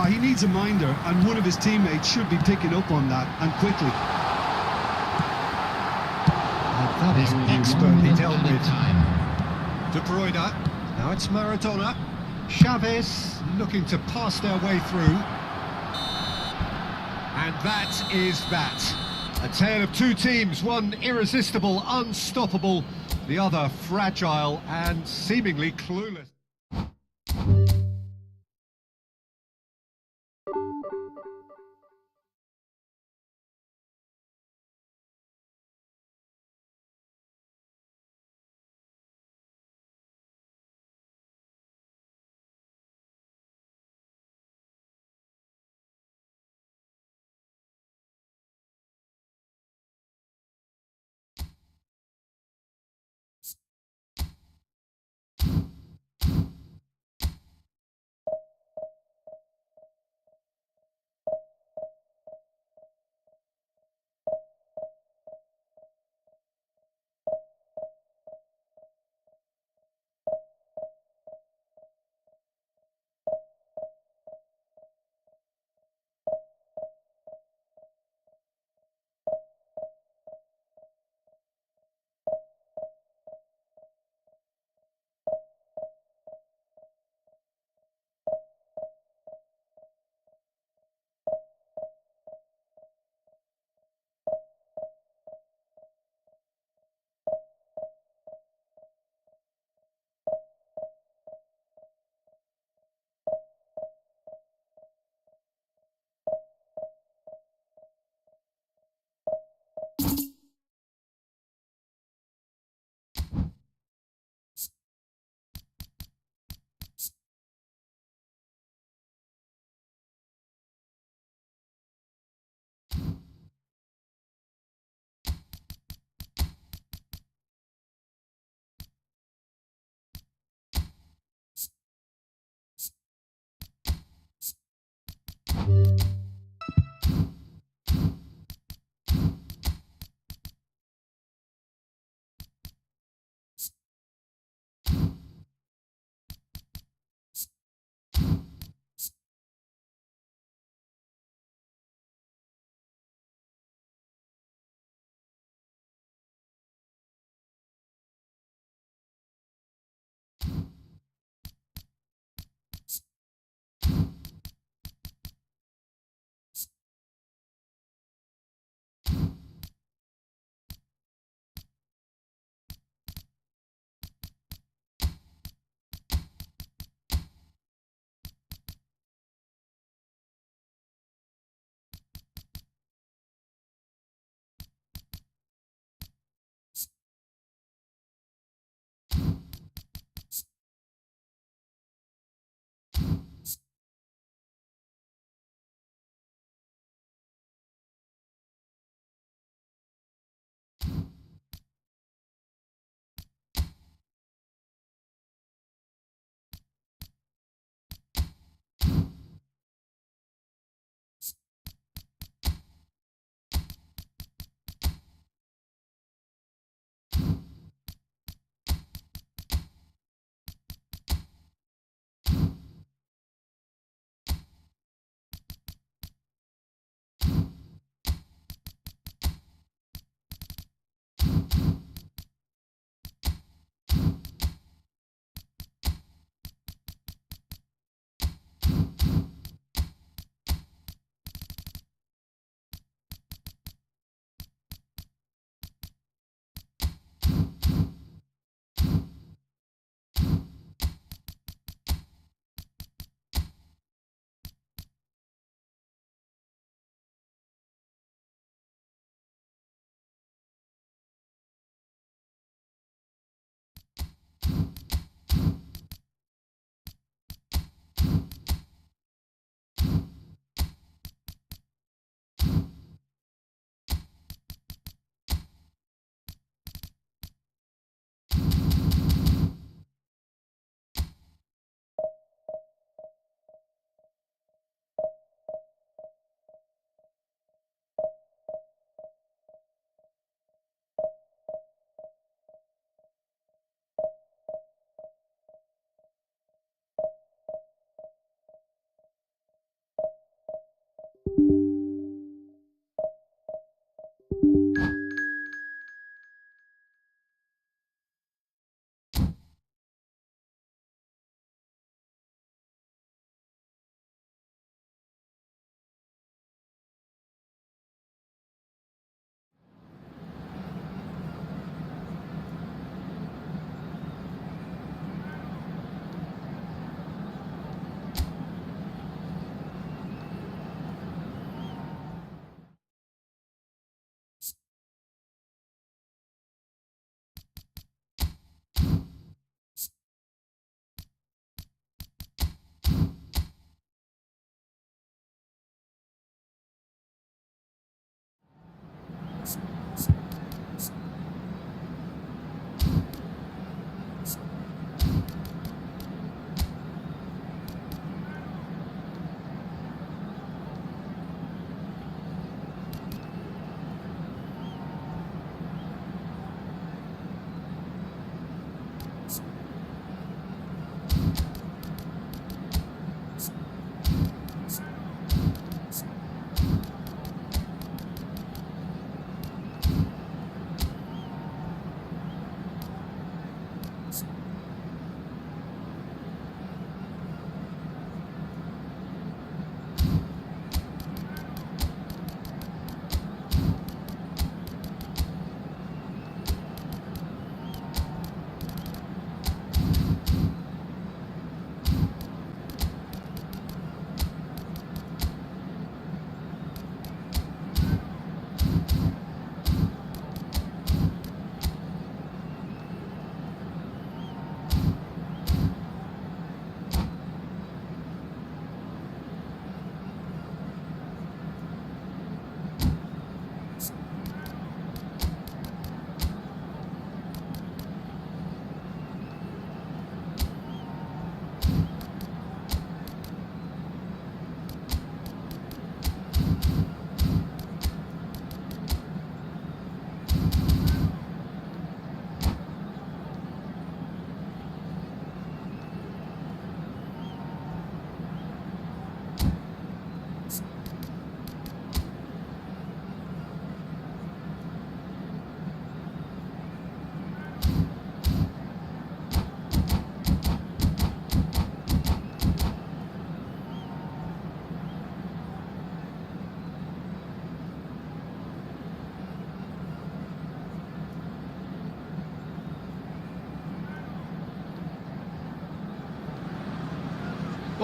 Speaker 2: He needs a minder, and one of his teammates should be picking up on that, and quickly.
Speaker 1: And That is
Speaker 3: There will be 1
Speaker 1: expertly
Speaker 3: minute
Speaker 1: dealt
Speaker 3: added
Speaker 1: with.
Speaker 3: time.
Speaker 1: De Bruyne. Now it's Maradona. Chavez looking to pass their way through. And that is that. A tale of two teams, one irresistible, unstoppable, the other fragile and seemingly clueless.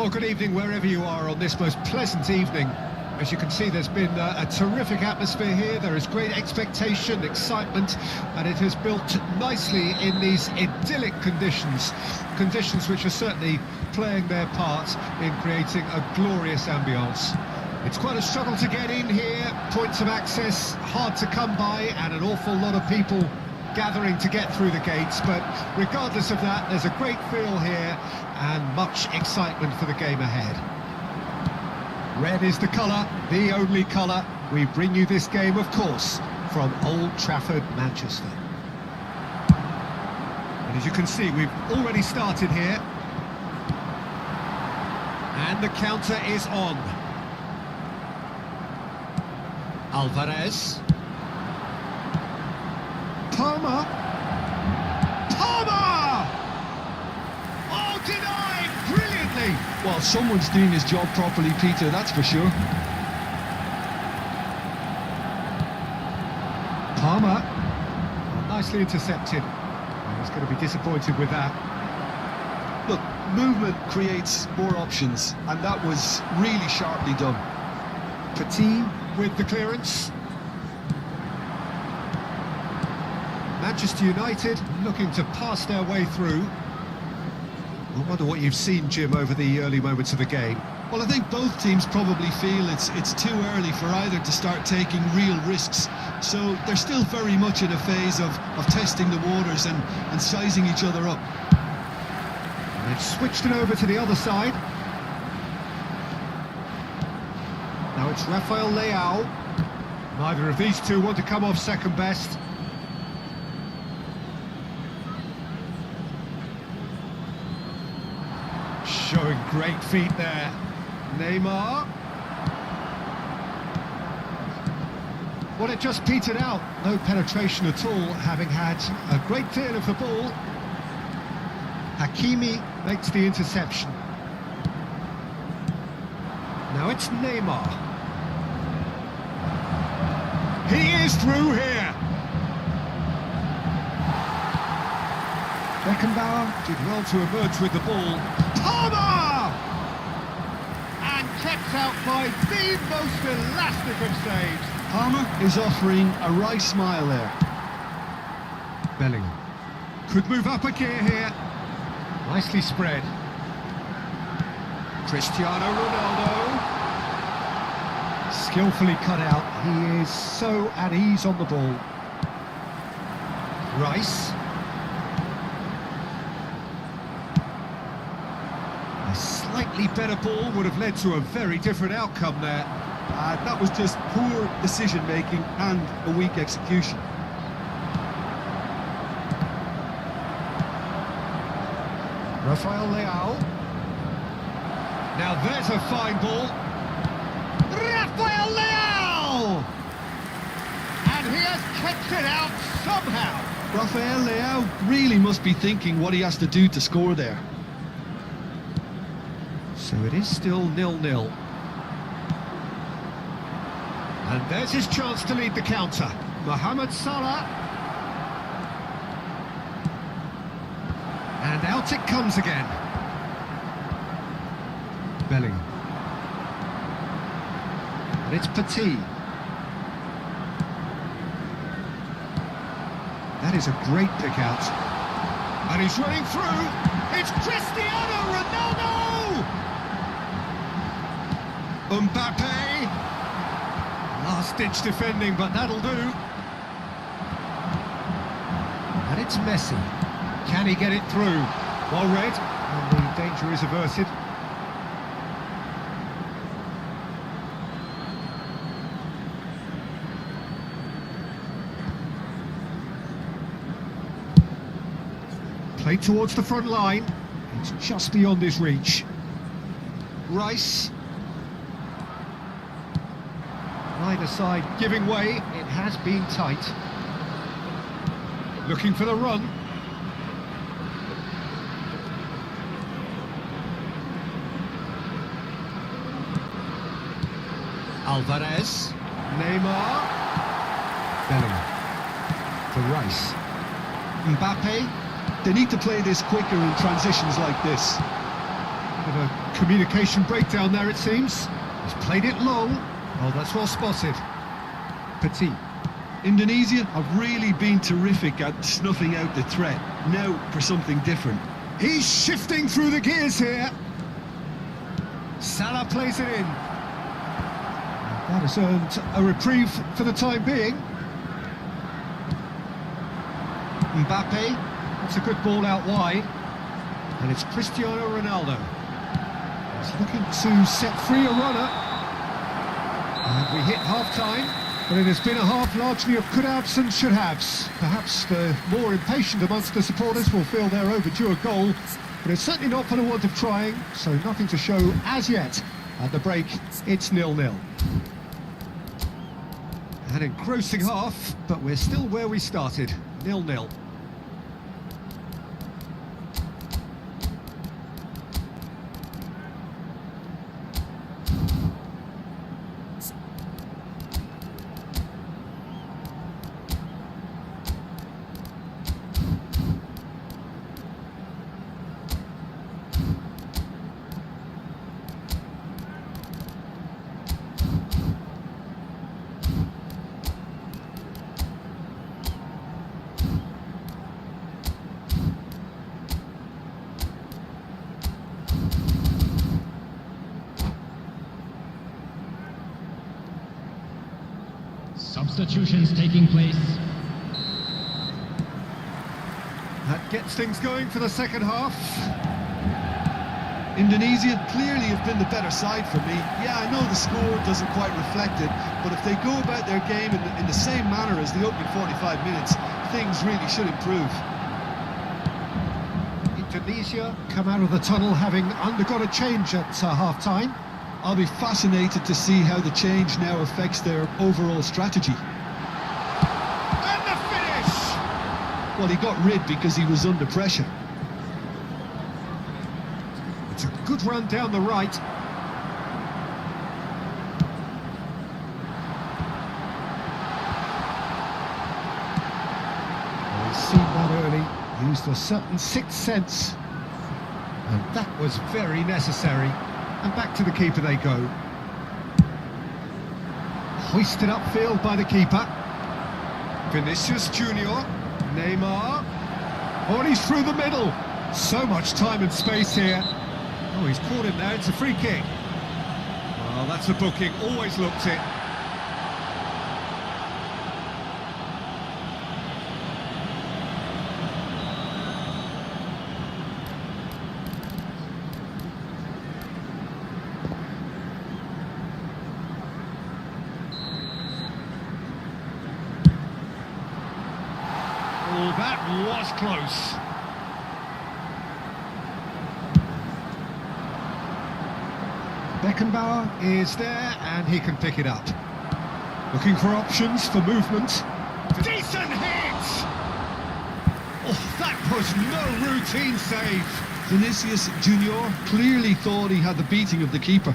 Speaker 1: Well, good evening wherever you are on this most pleasant evening. As you can see, there's been a terrific atmosphere here. There is great expectation, excitement, and it has built nicely in these idyllic conditions. Conditions which are certainly playing their part in creating a glorious ambience. It's quite a struggle to get in here, points of access hard to come by, and an awful lot of people gathering to get through the gates, but regardless of that, there's a great feel here and much excitement for the game ahead. Red is the colour, the only colour. We bring you this game, of course, from Old Trafford, Manchester. And as you can see, we've already started here. And the counter is on. Alvarez. Palmer. Palmer! Oh, denied brilliantly!
Speaker 2: Well, someone's doing his job properly, Peter, that's for sure.
Speaker 1: Palmer. Oh, nicely intercepted. He's going to be disappointed with that.
Speaker 2: Look, movement creates more options, and that was really sharply done.
Speaker 1: Petit with the clearance. Manchester United looking to pass their way through. I wonder what you've seen, Jim, over the early moments of the game.
Speaker 2: Well, I think both teams probably feel it's too early for either to start taking real risks. So they're still very much in a phase of testing the waters and sizing each other up.
Speaker 1: And they've switched it over to the other side. Now it's Rafael Leao. Neither of these two want to come off second best. Showing great feet there. Neymar. Well, it just petered out. No penetration at all, having had a great deal of the ball. Hakimi makes the interception. Now it's Neymar. He is through here. Beckenbauer did well to emerge with the ball. Palmer! And kept out by the most elastic of saves.
Speaker 2: Palmer is offering a right smile there.
Speaker 1: Bellingham could move up a gear here. Nicely spread. Cristiano Ronaldo. Skillfully cut out. He is so at ease on the ball. Rice. A slightly better ball would have led to a very different outcome there.
Speaker 2: That was just poor decision-making and a weak execution.
Speaker 1: Rafael Leao. Now there's a fine ball. Rafael Leao! And he has kept it out somehow.
Speaker 2: Rafael Leao really must be thinking what he has to do to score there.
Speaker 1: So it is still 0-0. And there's his chance to lead the counter. Mohamed Salah. And out it comes again. Bellingham. And it's Petit. That is a great pick out. And he's running through. It's Cristiano Ronaldo! Mbappe. Last-ditch defending, but that'll do. And it's Messi. Can he get it through? Well read, and the danger is averted. Played towards the front line. It's just beyond his reach. Rice. Either side giving way. It has been tight. Looking for the run. Alvarez. Neymar. Bellingham. For Rice. Mbappe.
Speaker 2: They need to play this quicker in transitions like this.
Speaker 1: Bit of a communication breakdown there, it seems. He's played it long. Oh, that's well spotted. Petit.
Speaker 2: Indonesia have really been terrific at snuffing out the threat. Now for something different.
Speaker 1: He's shifting through the gears here. Salah plays it in. That has earned a reprieve for the time being. Mbappe, that's a good ball out wide. And it's Cristiano Ronaldo. He's looking to set free a runner. And we hit half-time, but it has been a half largely of could-haves and should-haves. Perhaps the more impatient amongst the supporters will feel they're overdue a goal, but it's certainly not for the want of trying, so nothing to show as yet. At the break, it's 0-0. An engrossing half, but we're still where we started, 0-0.
Speaker 3: Substitutions taking place.
Speaker 1: That gets things going for the second half.
Speaker 2: Indonesia clearly have been the better side for me. Yeah, I know the score doesn't quite reflect it, but if they go about their game in the same manner as the opening 45 minutes, things really should improve.
Speaker 1: Indonesia come out of the tunnel having undergone a change at half-time.
Speaker 2: I'll be fascinated to see how the change now affects their overall strategy.
Speaker 1: And the finish!
Speaker 2: Well, he got rid because he was under pressure.
Speaker 1: It's a good run down the right. Well, he's seen that early, used a certain sixth sense, and that was very necessary. And back to the keeper they go. Hoisted upfield by the keeper. Vinicius Junior. Neymar. Oh, and he's through the middle. So much time and space here. Oh, he's caught him there. It's a free kick. Well, that's a booking. Always looked it. Oh, that was close. Beckenbauer is there and he can pick it up. Looking for options for movement. Decent hit! Oh, that was no routine save.
Speaker 2: Vinicius Junior clearly thought he had the beating of the keeper.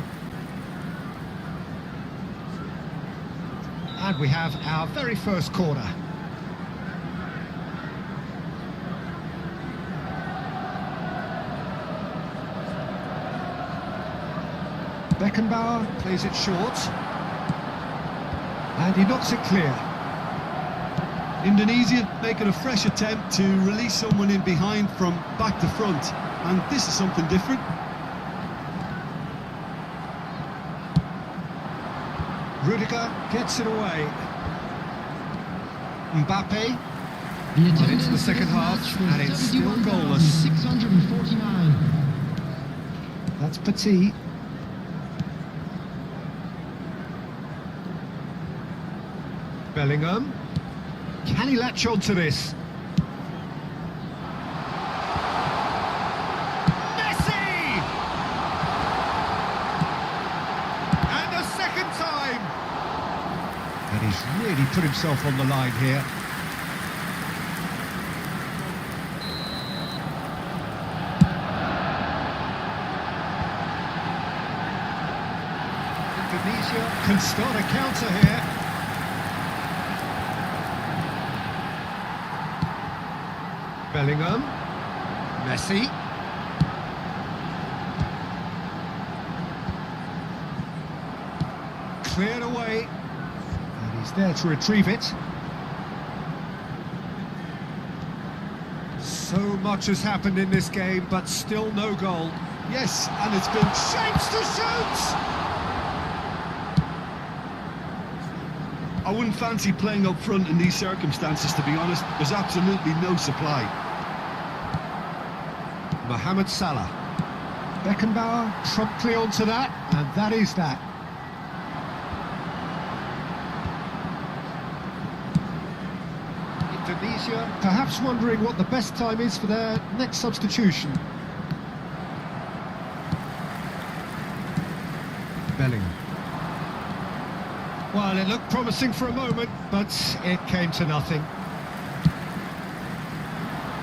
Speaker 1: And we have our very first corner. Beckenbauer plays it short. And he knocks it clear.
Speaker 2: Indonesia making a fresh attempt to release someone in behind from back to front. And this is something different.
Speaker 1: Rudiger gets it away. Mbappe.
Speaker 3: The
Speaker 1: Into the second half, and it's still goalless.
Speaker 3: 649.
Speaker 1: That's Petit. Bellingham. Can he latch on to this? Messi! And a second time! And he's really put himself on the line here. Indonesia can start a counter here. Bellingham, Messi, cleared away. And he's there to retrieve it. So much has happened in this game, but still no goal.
Speaker 2: Yes, and it's been
Speaker 1: Shapes to shoot!
Speaker 2: I wouldn't fancy playing up front in these circumstances, to be honest. There's absolutely no supply.
Speaker 1: Mohamed Salah. Beckenbauer promptly onto that, and that is that. Indonesia perhaps wondering what the best time is for their next substitution. Bellingham. Well, it looked promising for a moment, but it came to nothing.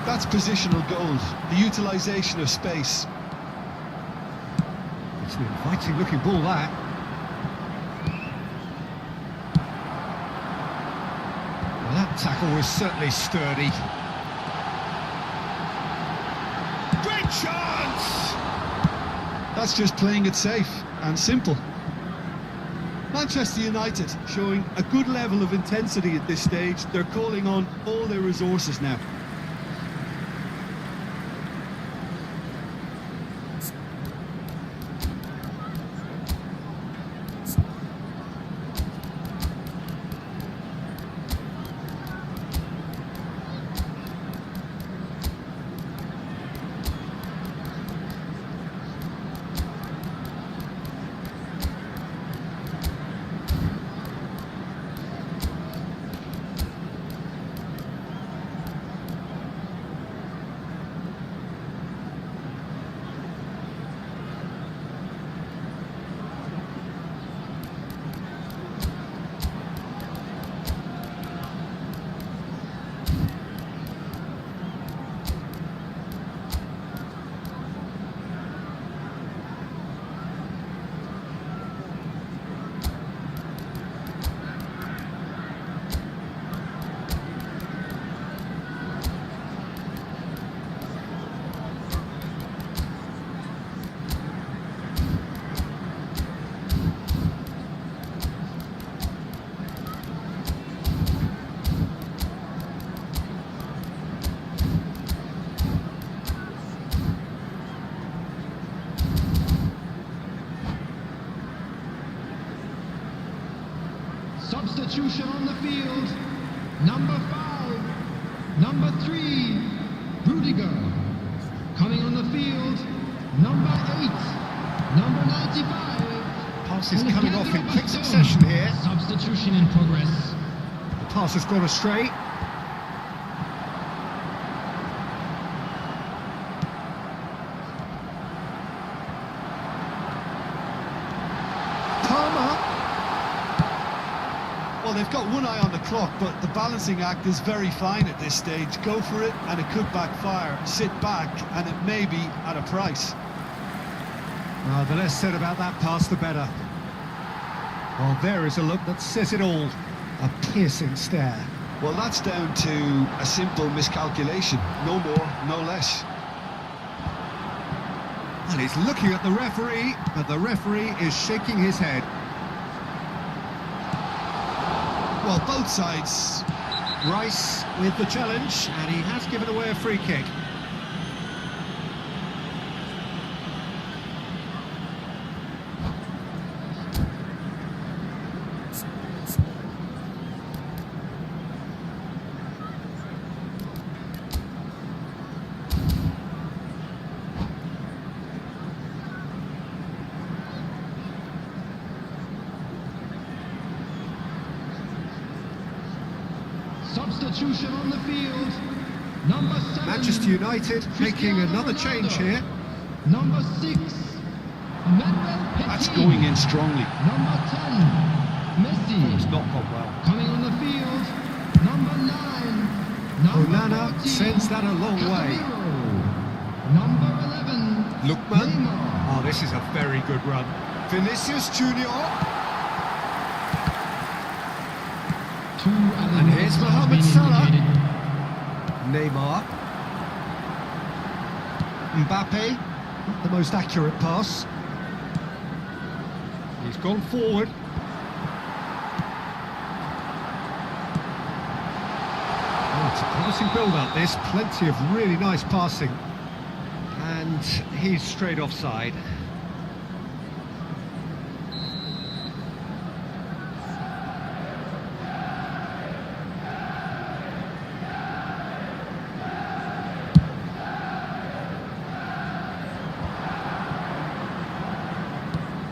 Speaker 2: That's positional gold, the utilisation of space.
Speaker 1: It's an inviting looking ball, that. Well, that tackle was certainly sturdy. Great chance!
Speaker 2: That's just playing it safe and simple. Manchester United showing a good level of intensity at this stage. They're calling on all their resources now.
Speaker 3: Substitution on the field. Number 5, number 3, Rudiger. Coming on the field, number 8, number 95.
Speaker 1: Passes coming off in quick succession here.
Speaker 3: Substitution in progress.
Speaker 1: The pass has gone astray.
Speaker 2: Well, they've got one eye on the clock, but the balancing act is very fine at this stage. Go for it, and it could backfire. Sit back, and it may be at a price.
Speaker 1: The less said about that pass, the better. Well, there is a look that says it all. A piercing stare.
Speaker 2: Well, that's down to a simple miscalculation. No more, no less.
Speaker 1: And he's looking at the referee, but the referee is shaking his head.
Speaker 2: Well, both sides.
Speaker 1: Rice with the challenge, and he has given away a free kick.
Speaker 3: Substitution on the field. Number 7.
Speaker 1: Manchester United making another change here.
Speaker 3: Number 6.
Speaker 2: That's going in strongly.
Speaker 3: Number 10. Messi.
Speaker 1: It's not gone well.
Speaker 3: Coming on the field. Number 9.
Speaker 1: Onana sends that a long way.
Speaker 3: Number 11.
Speaker 1: Lookman.
Speaker 3: Neymar.
Speaker 1: Oh, this is a very good run. Vinicius Junior. And here's Mohamed Salah. Neymar. Mbappe. Not the most accurate pass. He's gone forward. promising build-up this, plenty of really nice passing. And he's straight offside.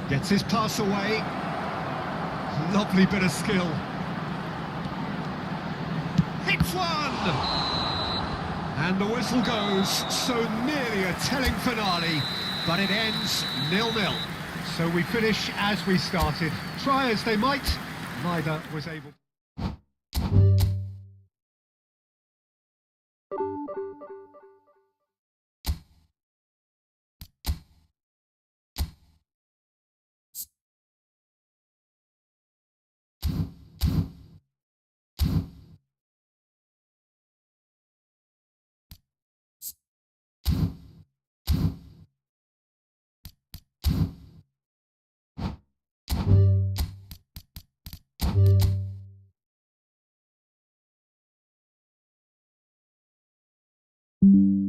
Speaker 1: Gets his pass away. Lovely bit of skill. Hits one! And the whistle goes. So nearly a telling finale, but it ends 0-0. So we finish as we started. Try as they might, neither was able.
Speaker 4: you